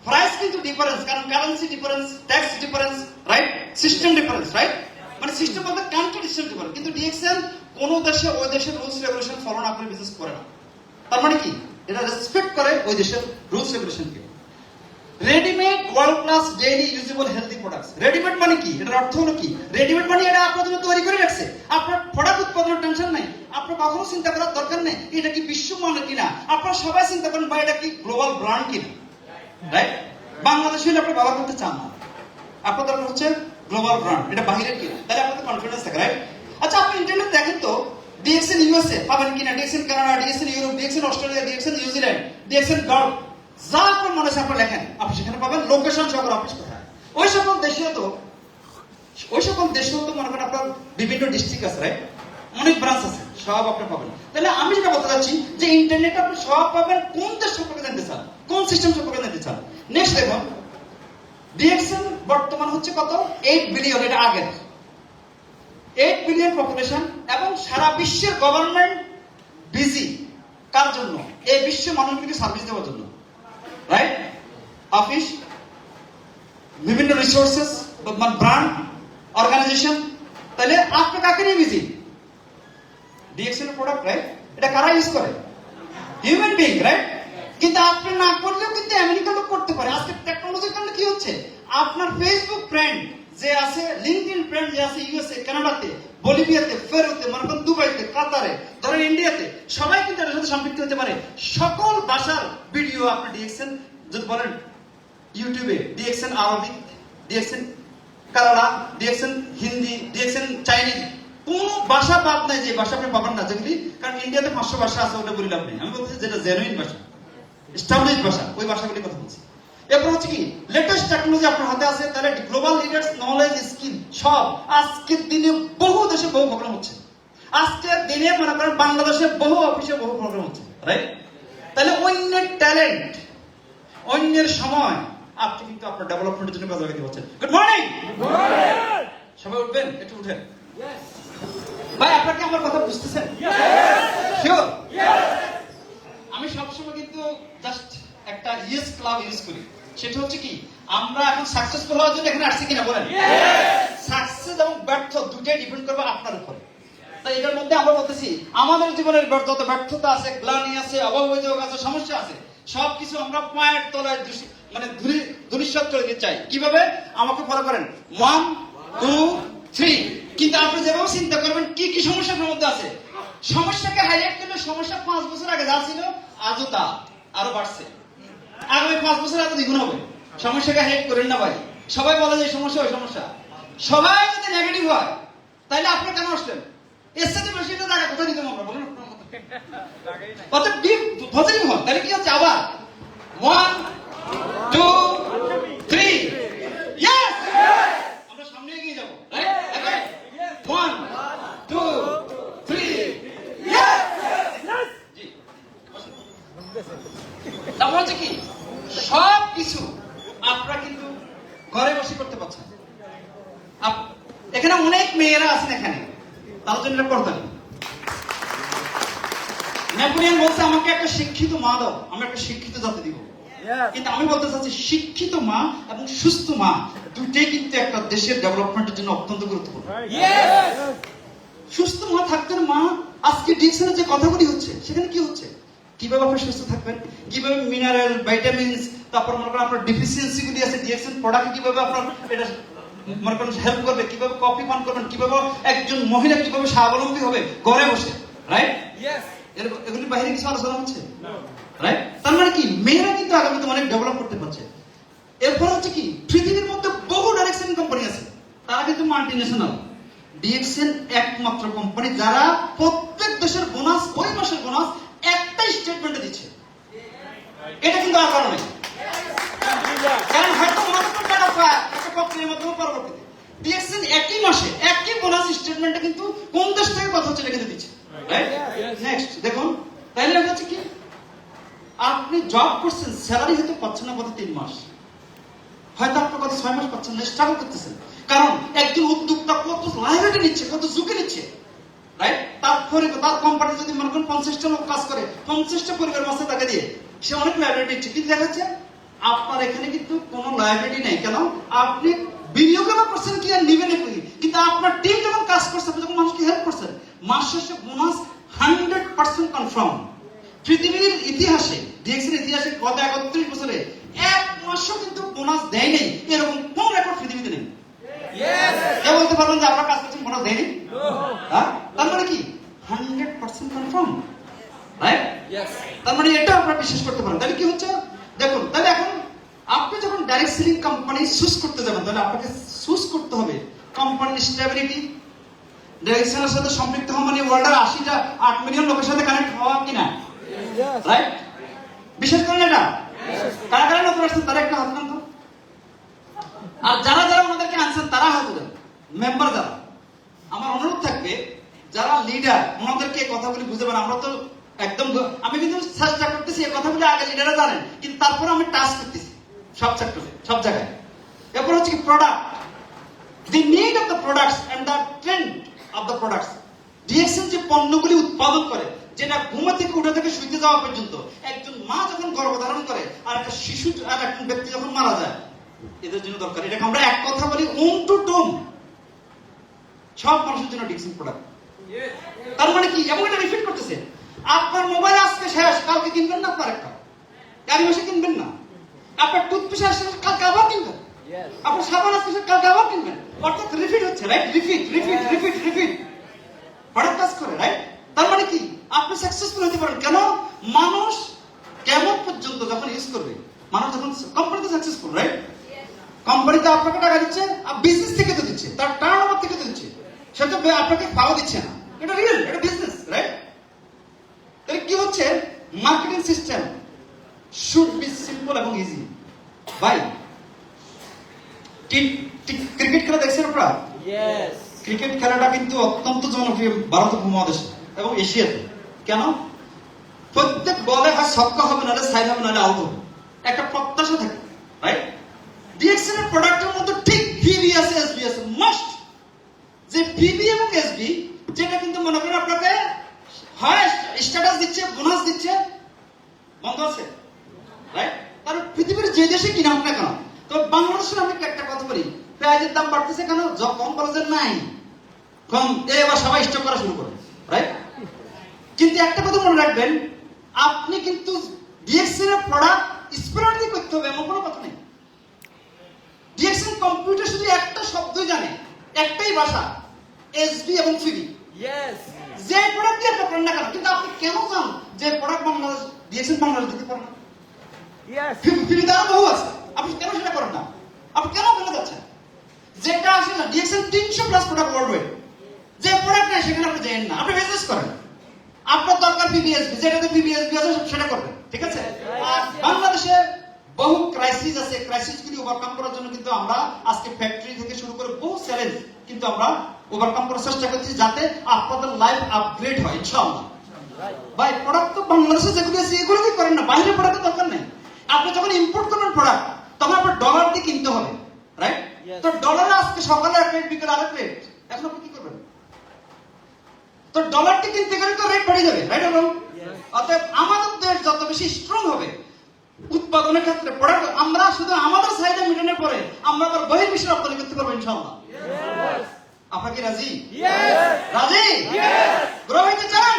প্রাইস কিন্তু ডিফারেন্স, কারণ currency difference, tax difference, right, system difference, right? মানে সিস্টেম বলতে কান্ট্রি সিস্টেম ডিফারেন্স। কিন্তু ডিএক্সএন কোন দেশে ওই দেশের রুলস রেগুলেশন ফলো না করে বিজনেস করে না। তার মানে কি, এটা রেসপেক্ট করে ওই দেশের রুলস রেগুলেশনকে। Readymade world class daily usable healthy products. Readymade মানে কি, এটার অর্থ হলো কি? রেডিমেড মানে এটা আপনার জন্য তৈরি করে রাখছে, আপনার প্রোডাক্ট উৎপাদনের টেনশন নাই, আপনার কখনো চিন্তা করার দরকার নেই এটা কি বিশ্বমানের কিনা। আপনারা সবাই চিন্তা করেন ভাই এটা কি গ্লোবাল ব্র্যান্ড কিনা, রাইট? বাংলাদেশে আপনি ব্যবহার করতে চান না, আপনার দরকার হচ্ছে গ্লোবাল ব্র্যান্ড, এটা বাইরের কিনা, তাহলে আপনাদের কনফিডেন্স থাকে, রাইট? আচ্ছা, আপনি ইন্টারনেট দেখেন তো, ডিএক্সএন ইউএসএ পাবেন কিনা, DXN Canada, DXN Europe, DXN Australia, DXN New Zealand, DXN gulf, যা আপনার মনে আছে আপনি লেখেন, আপনি সেখানে পাবেন লোকেশন সহ অফিস কোথায়। ওই সকল দেশেও তো মনে করেন আপনার বিভিন্ন ডিস্ট্রিক্ট আছে, রাইট? অনেক ব্রাঞ্চ আছে, সব আপনি পাবেন। তাহলে আমি যেটা বলতে চাচ্ছি যে ইন্টারনেটে আপনি সব পাবেন, কোন দেশ সম্পর্কে জানতে চান, কোন সিস্টেম সম্পর্কে জানতে চান। নেক্সট দেখুন, ডিএক্সএল বর্তমান হচ্ছে কত, 8 বিলিয়ন, এটা আগের 8 বিলিয়ন পপুলেশন, এবং সারা বিশ্বের গভর্নমেন্ট বিজি কার জন্য, এই বিশ্বের মানুষগুলিকে সার্ভিস দেওয়ার জন্য, রাইট? অফিস, বিভিন্ন রিসোর্সেস, ব্র্যান্ড, অর্গানাইজেশন। তাহলে আপনি কাকে নিয়ে বিজি? DXL product, right? এটা কারা ইউজ করে? Human being, right? কিন্তু আপনি না করলেও কিন্তু আমেরিকা লোক করতে পারে। আজকে টেকনোলজির কারণে কি হচ্ছে, আপনার ফেসবুক ফ্রেন্ড যে আছে, লিঙ্কডইন ফ্রেন্ড যে আছে ইউএসএ, কানাডাতে, বলিভিয়াতে, পেরুতে, মনে করেন দুবাইতে, কাতারে, ধরেন ইন্ডিয়াতে, সবাই কিন্তু এর সাথে সম্পৃক্ত হতে পারে। সকল ভাষার ভিডিও আপনি ডিএক্সএল যদি বলেন, ইউটিউবে DXL Arabic, DXL Canada, DXL Hindi, DXL Chinese, কোন ভাষা বাদ নাই যে ভাষা আপনি পাবেন না যেগুলি। কারণ ইন্ডিয়াতে 500 ভাষা আছে, ওটা বলি লাভ নেই। আমি বলতেছি যেটা জেনুইন ভাষা, এস্টাবলিশ ভাষা, ওই ভাষাগুলির কথা বলছি। এরপর হচ্ছে কি, লেটেস্ট টেকনোলজি আপনার হাতে আছে, তাহলে গ্লোবাল লিডার্স, নলেজ, স্কিল সব। আজকের দিনে বহু দেশে বহু প্রোগ্রাম হচ্ছে। আজকের দিনে মনে করেন বাংলাদেশে বহু অফিসে বহু প্রোগ্রাম হচ্ছে, রাইট? তাহলে অন্যের ট্যালেন্ট, অন্যের সময় আপনি কিন্তু আপনার ডেভেলপমেন্টের জন্য কাজে লাগাতে পারছেন। গুড মর্নিং, সবাই উঠবেন, একটু উঠেন। ভাই আপনারা কি আমার কথা বুঝতেছেন? শিওর? আমি সবসময় কিন্তু জাস্ট একটা ইয়েস ক্লাব ইউজ করি। সেটা হচ্ছে কি, আমরা এখন সাকসেসফুল হওয়ার জন্য এখানে আসছি কিনা বলেন? সাকসেস এবং ব্যর্থ দুটাই ডিপেন্ড করবে আপনার উপরে। তাই এটার মধ্যে আমরা বলতেছি আমাদের জীবনের যত ব্যর্থতা আছে, গ্লানি আছে, অভাব আছে, সমস্যা আছে, সবকিছু আমরা পায়ের তলায় মানে ধূলিসাৎ করে দিতে চাই। কিভাবে? আমাকে ফলো করেন, 1 2 3। কিন্তু আপনি যেভাবে চিন্তা করবেন কি কি সমস্যা আপনার মধ্যে আছে, সমস্যাকে হাইলাইট করলে সমস্যা 5 বছর আগে যা ছিল আজও তা, আরো বাড়ছে, আগামী 5 বছর আগে দ্বিগুণ হবে। সমস্যাকে হাইলাইট করেন না ভাই। সবাই বলে যে সমস্যা, ওই সমস্যা। সবাই যদি নেগেটিভ হয় তাহলে আপনি কেন আসলেন? এর সাথে বেশি জায়গা কোথায় দিতাম আমরা, বলুন? অর্থাৎ পজিটিভ হয়, তাহলে কি হচ্ছে, আবার 1 2 3, ইয়েস, আমরা সামনে এগিয়ে যাবো, রাইট? 1 2 3, ইয়েস। জি, তারপর হচ্ছে কি, সব কিছু আপনারা কিন্তু ঘরে বসে করতে পারছেন। এখানে অনেক মেয়েরা আছেন, এখানে তার জন্য করতেন। নেপোলিয়ন বলছে আমাকে একটা শিক্ষিত মা দাও, আমি একটা শিক্ষিত জাতি দিব। কিন্তু আমি বলতে চাচ্ছি, শিক্ষিত মা এবং সুস্থ মা দুটোই কিন্তু একটা দেশের ডেভেলপমেন্টের জন্য অত্যন্ত গুরুত্বপূর্ণ। সুস্থ মা থাকতেন, মা আজকে ডিএক্সএলের যে কথাগুলি হচ্ছে সেখানে কি হচ্ছে, কিভাবে আপনি সুস্থ থাকবেন, কিভাবে মিনারেল, ভাইটামিনস, তারপর মনে করেন আপনার ডিফিসিয়েন্সি গুলি আছে, ডিএক্সএল প্রোডাক্ট কিভাবে আপনার এটা মনে করেন হেল্প করবে, কিভাবে কফি পান করবেন, কিভাবে একজন মহিলা কিভাবে স্বাবলম্বী হবে ঘরে বসে, রাইট? এগুলি বাইরে কিছু আলোচনা হচ্ছে, রাইট? তার মানে কি, মেয়েরা কিন্তু আগামীতে অনেক ডেভেলপ করতে পারছে। এরপর হচ্ছে কি, পৃথিবীর মধ্যে বহু ডাইরেকশন কোম্পানি আছে, তারা কিন্তু মাল্টিন্যাশনাল। ডিএক্সএল একমাত্র কোম্পানি যারা প্রত্যেক দেশের বোনাস, ওই মাসের বোনাস একটা স্টেটমেন্টে দিচ্ছে। এটা কিন্তু আর কারণে, কারণ হয়তো একটা প্রক্রিয়ার মাধ্যমে পরবর্তীতে ডিএক্সএল একই মাসে একই বোনাস স্টেটমেন্টে কিন্তু কোন দেশ থেকে কথা হচ্ছে এটা কিন্তু দিচ্ছে, রাইট? নেক্সট দেখুন, তাহলে হচ্ছে কি, আপনি জব করছেন, স্যালারি হয়তো পাচ্ছেন না গত 3 মাস, হয়তো আপনার গত 6 মাস পাচ্ছেন না, স্ট্রাগল করতেছেন। কারণ একজন উদ্যোক্তা কত লাইবিলিটি নিচ্ছে, কত ঝুঁকি নিচ্ছে, রাইট? তারপরে তার কোম্পানি যদি মনে করেন 50টা লোক কাজ করে, 50টা পরিবার মাসে টাকা দিয়ে সে অনেক লাইবিলিটি নিচ্ছে। কিন্তু দেখা যাচ্ছে আপনার এখানে কিন্তু কোনো লাইবিলিটি নেই। কেন? আপনি বিনিয়োগ করছেন কি আর নিবেন কি, কিন্তু আপনার টিম যখন কাজ করছে, আপনি যখন মানুষকে হেল্প করছেন, মাস শেষে বোনাস 100% কনফার্ম। পৃথিবীর ইতিহাসে, ডিএক্সএল ইতিহাসে গত 31 বছরে এক মাসও কিন্তু বোনাস দেয় নাই, এরকম কোন রেকর্ড পৃথিবীতে নেই। কেউ বলতে পারবেন যে আপনার কাজ করছেন বোনাস দেয়নি? তার মানে কি 100% কনফার্ম, রাইট? তার মানে এটা আপনারা বিশ্বাস করতে পারেন। তাহলে কি হচ্ছে দেখুন, তাহলে এখন আপনি যখন ডাইরেক্ট সেলিং কোম্পানি চুজ করতে যাবেন, তাহলে আপনাকে চুজ করতে হবে কোম্পানির স্টেবিলিটি, ডিরেকশনের সাথে সম্পৃক্ত হওয়া, মানে ওয়ার্ল্ডের 8 মিলিয়ন লোকের সাথে কানেক্ট হওয়া কিনা, রাইট? বিশ্বাস করেন এটা? কারা কারা নতুন আসছেন তারা একটা হাত দেন তো। আর যারা যারা ওনাদেরকে আনছেন তারা হাত দেন, মেম্বার যারা। আমার অনুরোধ থাকবে যারা লিডার ওনাদেরকে এই কথাগুলি বুঝাবেন। আমরা তো একদম আমি কিন্তু চেষ্টা করতেছি এই কথাগুলি আগে লিডাররা জানেন, কিন্তু তারপরে আমি টাচ করতেছি সব সেক্টরে, সব জায়গায়। এরপর হচ্ছে কি product, the need of the products and the trend of the products. DXN যে পণ্যগুলি উৎপাদন করে, যেটা ঘুমা থেকে উঠে থেকে শুইতে যাওয়া পর্যন্ত, একজন মা যখন গর্ভধারণ করে আর একটা শিশু আর একজন ব্যক্তি যখন মারা যায়, এদের জন্য দরকার। এটাকে আমরা এক কথা বলি ওম টু টোম, সব মানুষের জন্য ডিএক্সএন প্রোডাক্ট। তার মানে কি, এবং এটা রিপিট করতেছে, আপনার মোবাইল আজকে শেষ, কালকে কিনবেন না, আপনার একটা গাড়ি বসে কিনবেন না, আপনার টুথপেস্ট আসছে কালকে আবার কিনবেন, আপনার সাবান আসছে কালকে আবার কিনবেন, অর্থাৎ রিপিট হচ্ছে, right? Repeat repeat repeat repeat হঠাৎ কাজ করে, রাইট? তার মানে কি, আপনি সাকসেসফুল হতে পারেন কেন? মানুষ কেমন পর্যন্ত যখন ইউজ করবে, মানুষ যখন কোম্পানিতে সাকসেসফুল, রাইট? কোম্পানিতে আপনাকে টাকা দিচ্ছে, আর বিজনেস থেকে তো দিচ্ছে, তার টার্নওভার থেকে তো দিচ্ছে, সেটা আপনাকে পাওয়া দিচ্ছে না, এটা রিয়েল, এটা বিজনেস, রাইট? তাহলে কি হচ্ছে, marketing system should be simple এবং ইজি। ভাই ক্রিকেট খেলা দেখছেন আপনারা? ক্রিকেট খেলাটা কিন্তু অত্যন্ত জনপ্রিয় ভারত উপমহাদেশে এবং এশিয়াতে। কেন? প্রত্যেক বলে হয় ছক্কা হবে, নাহলে সাইড হবে, নাহলে আউট হবে, একটা প্রত্যাশা থাকে, রাইট? ডিএক্সএন এর প্রোডাক্টের মধ্যে ঠিক ভিবি আছে, এসবি আছে, মাস্ট। যে ভিবি এবং এসবি, যেটা কিন্তু মনে করেন আপনাকে হয় স্ট্যাটাস দিচ্ছে, বোনাস দিচ্ছে, বন্ধ আছে, রাইট? তার পৃথিবীর যে দেশে কিনা হোক না কেন, তো বাংলাদেশের আমি একটা কথা বলি, পেঁয়াজের দাম বাড়তেছে কেন? কম কলেজের নাই, কম, এবার সবাই স্টক করা শুরু করে, রাইট? কিন্তু একটা কথা মনে রাখবেন, আপনি কিন্তু ডিএক্সএন এর প্রোডাক্ট স্প্রেড দিয়ে করতে হবে এমন কোনো কথা নেই। ডিএক্সএন কম্পিউটার শুধু একটা শব্দই জানে, একটাই ভাষা, এসবি এবং ফিবি। যে প্রোডাক্ট দিয়ে আপনি করেন না কেন, কিন্তু আপনি কেন চান যে প্রোডাক্ট বাংলাদেশ ডিএক্সএন বাংলাদেশ দিতে পারেন না? ফিবি দ্বারা বহু আছে, আপনি কেন সেটা করেন না? আপনি কেন বলে যাচ্ছেন? যেটা আসে না, DXN 300 plus product world wide, যে প্রোডাক্ট নেই সেখানে আপনি যাবেন না, আপনি বিজনেস করেন। আপনার দরকার পিবিএসবি, যেটাতে পিবিএসবি আছে সেটা করবেন, ঠিক আছে? আর বাংলাদেশে বহু ক্রাইসিস আছে, ক্রাইসিসগুলি ওভারকাম করার জন্য কিন্তু আমরা আজকে ফ্যাক্টরি থেকে শুরু করে বহু চ্যালেঞ্জ কিন্তু আমরা ওভারকাম করার চেষ্টা করছি, যাতে আপনাদের লাইফ আপগ্রেড হয় ইনশাআল্লাহ। ভাই প্রোডাক্ট তো বাংলাদেশে যেগুলো আছে এগুলো কি করেন না, বাইরে প্রোডাক্টের দরকার নেই। আপনি যখন ইম্পোর্ট করবেন প্রোডাক্ট, তখন আপনার ডলার দিয়ে কিনতে হবে, রাইট? তো ডলারে আজকে সকালে এক রেট, বিকেলে আরেক রেট, এখন আপনি কি করবেন? তো ডলারটি কিনতে গেলে তো রেট বেড়ে যাবে, রাইট? অতএব আমাদের দেশ যত বেশি স্ট্রং হবে উৎপাদনের ক্ষেত্রে, প্রোডাক্ট আমরা শুধু আমাদের চাহিদা মেটানোর পরে আমরা আবার বহির্বিশ্বে রপ্তানি করতে পারবো ইনশাআল্লাহ। আপনারা কি রাজি? রাজি? গ্রো হতে চান?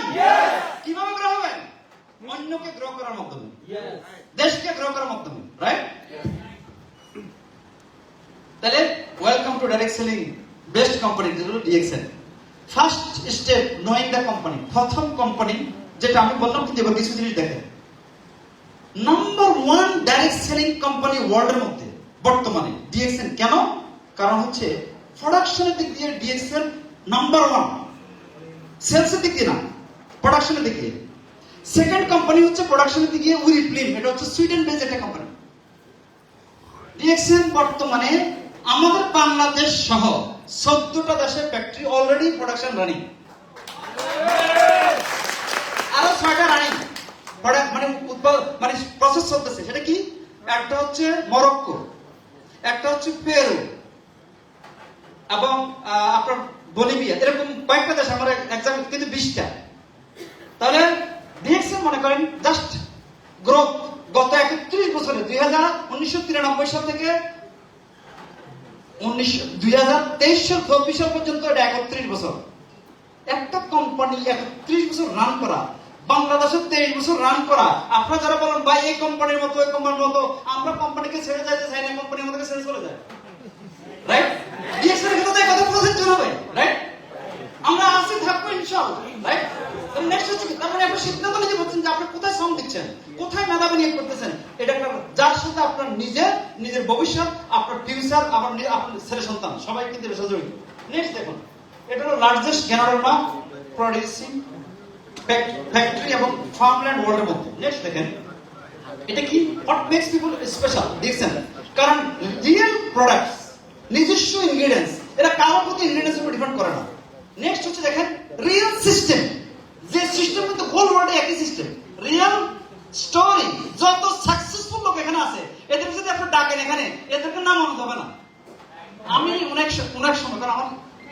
কিভাবে গ্রো হবেন? অন্যকে গ্রো করার মাধ্যমে, দেশকে গ্রো করার মাধ্যমে, রাইট? তাহলে welcome to direct selling best company, যেগুলো DXN. First step knowing the company, প্রথম কোম্পানি যেটা আমি বললাম, কিন্তু এবার কিছু জিনিস দেখেন। নাম্বার 1 ডাইরেক্ট সেলিং কোম্পানি ওয়ার্ল্ডের মধ্যে বর্তমানে ডিএক্সএন। কেন? কারণ হচ্ছে প্রোডাকশনের দিক দিয়ে ডিএক্সএন নাম্বার 1, সেলসের দিক দিয়ে না, প্রোডাকশনের দিক দিয়ে। সেকেন্ড কোম্পানি হচ্ছে প্রোডাকশনের দিক দিয়ে উইলপ্লিম, এটা হচ্ছে সুইডেন বেসড একটা কোম্পানি। ডিএক্সএন বর্তমানে আমাদের বাংলাদেশ সহ 14টা দেশের ফ্যাক্টরি অলরেডি প্রোডাকশন রানিং, আরো 6টা রানিং প্রোডাক্ট মানে মানে প্রসেস চলতেছে। সেটা কি? একটা হচ্ছে মরক্কো, একটা হচ্ছে পেরু, এবং আপনার বলিভিয়া, এরকম কয়েকটা দেশ, আমার এক্সাম কিন্তু 20টা। তাহলে ডিএক্সএন মনে করেন জাস্ট গ্রোথ গত 31 বছরে 1993 সাল থেকে 2023 সাল 24 সাল পর্যন্ত, এটা 31 বছর। একটা কোম্পানি 31 বছর রান করা, বাংলাদেশে 23 বছর রান করা। আপনারা যারা বলেন ভাই এই কোম্পানির মতো, এই কোম্পানির মতো, আমরা কোম্পানিকে ছেড়ে যাইতে চাই না, কোম্পানি আমাদেরকে ছেড়ে চলে যায়, রাইট? ডিএক্সএন এর কথা কথা প্রযোজ্য হবে, রাইট? আমরা আসি থাকবো ইনশাআল্লাহ, রাইট? নেক্সট হচ্ছে কি, তারপরে আপনি সিদ্ধান্ত নিতে বলছেন যে আপনি কোথায় শ্রম দিচ্ছেন, কোথায় মেধাবী নিয়োগ করতেছেন। এটা একটা যার সাথে আপনার নিজের ভবিষ্যৎ, আপনার ফিউচার, আপনার ছেলে সন্তান সবাই কিন্তু এর সাথে জড়িত। নেক্সট দেখুন, এটা হলো লার্জেস্ট গ্যানোডার্মা প্রোডিউসিং ফ্যাক্টরি এবং ফার্মল্যান্ড ওয়ার্ল্ডের মধ্যে। নেক্সট দেখেন, এটা কি, হোয়াট মেক্স পিপল স্পেশাল দেখছেন? কারণ রিয়েল প্রোডাক্টস, নিজস্ব ইনগ্রেডিয়েন্টস, এরা কারোর প্রতি ইনগ্রেডিয়েন্টস উপর ডিপেন্ড করে না। নেক্সট হচ্ছে দেখেন রিয়েল সিস্টেম, যে সিস্টেম কিন্তু হোল ওয়ার্ল্ডে একই সিস্টেম। রিয়েল স্টোরি, যত সাকসেসফুল লোক এখানে আছে এদের যদি আপনি ডাকেন এখানে, এদেরকে নাম মনে হবে না। আমি অনেক সময়, কারণ আমার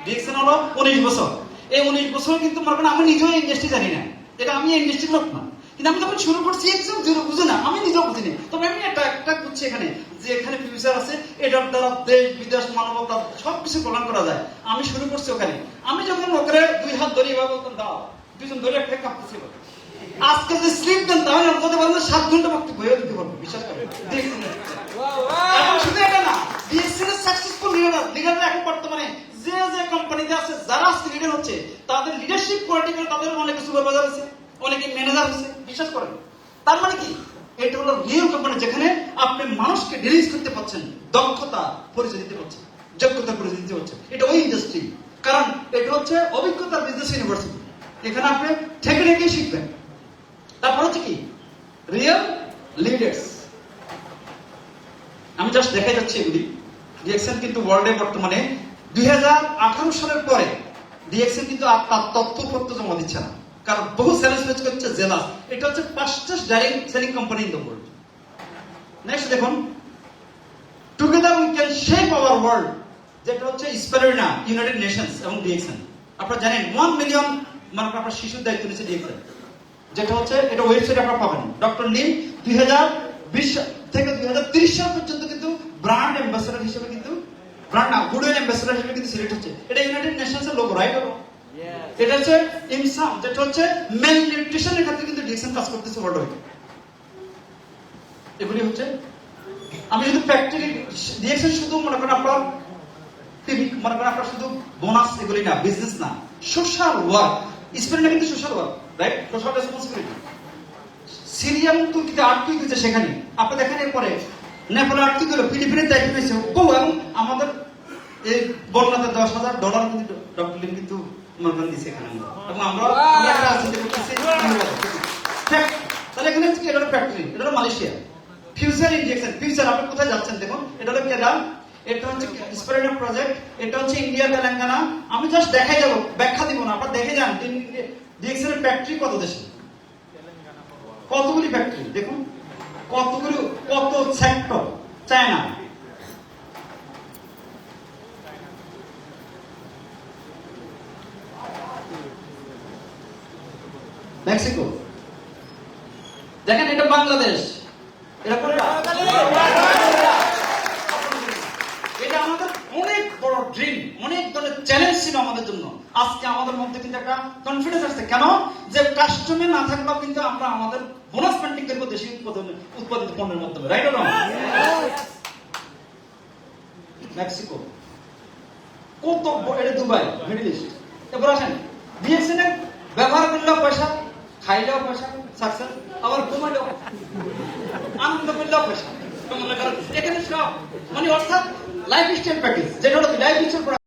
ডিএক্সএন হলো 19 বছর, এই 19 বছর কিন্তু মনে করেন আমি নিজেও ইন্ডাস্ট্রি জানি না, এটা আমি ইন্ডাস্ট্রির লোক না, কিন্তু আমি যখন শুরু করছি একদম জিরো বুঝে না, আমি নিজেও বুঝিনি, তবে আমি একটা বুঝছি এখানে যে এখানে ফিউচার আছে, এটার দ্বারা দেশ বিদেশ মানবতা সবকিছু কল্যাণ করা যায়। আমি শুরু করছি ওখানে, আমি যখন ওখানে 2 হাত ধরে এভাবে বলতাম দাও, 2জন ধরে একটা কাঁপতেছিল। আজকে যে স্লিপ দেন তাহলে আমাদের বলতে 7 ঘন্টা বক্তব্য হয়ে দিতে পারবো, বিশ্বাস করেন। এখন শুধু এটা না, ডিএক্সএন এর সাকসেসফুল লিডাররা এখন বর্তমানে যে কোম্পানিতে আছে, যারা আজকে লিডার হচ্ছে, তাদের লিডারশিপ কোয়ালিটি করে তাদের অনেকে সুপারভাইজার আছে, অনেকে ম্যানেজার আছে, বিশ্বাস করেন। তার মানে কি, এটা হলো রিয়েল কোম্পানি যেখানে আপনি মানুষকে ডিলিজ করতে পারছেন, দক্ষতা পরিচয় দিতে পারছেন, যোগ্যতা পরিচয় দিতে পারছেন। এটা ওই ইন্ডাস্ট্রি, কারণ এটা হচ্ছে অভিজ্ঞতার বিজনেস ইউনিভার্সিটি, এখানে আপনি ঠেকে ঠেকে শিখবেন। তারপর হচ্ছে কি রিয়েল লিডার্স। আমি জাস্ট দেখাই যাচ্ছি এগুলি। ডিএক্সএন কিন্তু ওয়ার্ল্ডে বর্তমানে 2018 সালের পরে ডিএক্সএন কিন্তু আর তার তথ্যপত্র জমা দিচ্ছে না, কারণ বহু সেলস পেজ করছে জেলাস। এটা হচ্ছে fastest direct selling company in the world. Next দেখুন, together we can shape our world, যেটা হচ্ছে স্পেরুনা, ইউনাইটেড নেশনস এবং ডিএক্সএন। আপনারা জানেন 1 মিলিয়ন মানে আপনার শিশুর দায়িত্ব নিচ্ছে ডিএক্সএন, যেটা হচ্ছে এটা ওয়েবসাইটে আপনারা পাবেন। ডক্টর লিন 2020 থেকে 2030 সাল পর্যন্ত কিন্তু ব্র্যান্ড অ্যাম্বাসেডর হিসেবে কিন্তু ব্র্যান্ড না গুডউইল অ্যাম্বাসেডর হিসেবে কিন্তু সিলেক্ট হচ্ছে। এটা ইউনাইটেড নেশনস এর লোগো, রাইট? এটা হচ্ছে ইনসাম, যেটা হচ্ছে মেল নিউট্রিশনের ক্ষেত্রে কিন্তু ডিএক্সএন কাজ করতেছে ওয়ার্ল্ড ওয়াইড। এগুলি হচ্ছে, আমি যদি ফ্যাক্টরি ডিএক্সএন শুধু মনে করেন আপনার মনে করেন আপনার শুধু বোনাস এগুলি না, বিজনেস না, সোশ্যাল ওয়ার্ক। স্পেরিনা কিন্তু social work, right? Social responsibility. Syria এবং তুর্কিতে আর্থিক হয়েছে, সেখানে আপনি দেখেন এরপরে নেপালে আর্থিক হলো, ফিলিপিনের দায়িত্ব হয়েছে বহু, এবং আমাদের এই বন্যাতে $10,000 কিন্তু ডক্টর লিন কিন্তু মনে দিচ্ছে এখানে, এবং আমরা একটা রাজনীতি করতেছি। তাহলে এখানে হচ্ছে এটা হলো ফ্যাক্টরি, এটা হলো মালয়েশিয়া। ফিউচার ইনজেকশন, ফিউচার আপনি কোথায় যাচ্ছেন দেখুন, এটা হলো কেরালা, এটা হচ্ছে স্পেরিনা প্রজেক্ট, এটা হচ্ছে ইন্ডিয়া তেলেঙ্গানা। আমি জাস্ট দেখাই যাবো, ব্যাখ্যা দিব না, আপনারা দেখে যান ডিএক্সএন এর ফ্যাক্টরি কত দেশে, কতগুলি ফ্যাক্টরি দেখুন, কতগুলি, কত সেক্টর। চায়না, মেক্সিকো, দেখেন এটা বাংলাদেশ, এটা কোনটা? এটা আমাদের অনেক বড় ড্রিম, অনেক ধরনের চ্যালেঞ্জ ছিল আমাদের জন্য। আজকে আমাদের মধ্যে কিন্তু একটা কনফিডেন্স আসছে, কেন যে কাস্টমে না থাকলেও কিন্তু আমরা আমাদের বোনাস পেন্টিং করবো দেশি উৎপাদিত পণ্যের মাধ্যমে, রাইট? মেক্সিকো, কত, এটা দুবাই, মিডল ইস্ট। এরপর আসেন ডিএক্সএন এর ব্যবহার করলেও পয়সা, খাইলেও পয়সা, সাকসেস, আবার ঘুমাইলেও আনন্দ করলেও পয়সা। এখানে সব মানে অর্থাৎ লাইফ স্টাইল প্যাকেজ, যেটা হলো লাইফ স্টাইল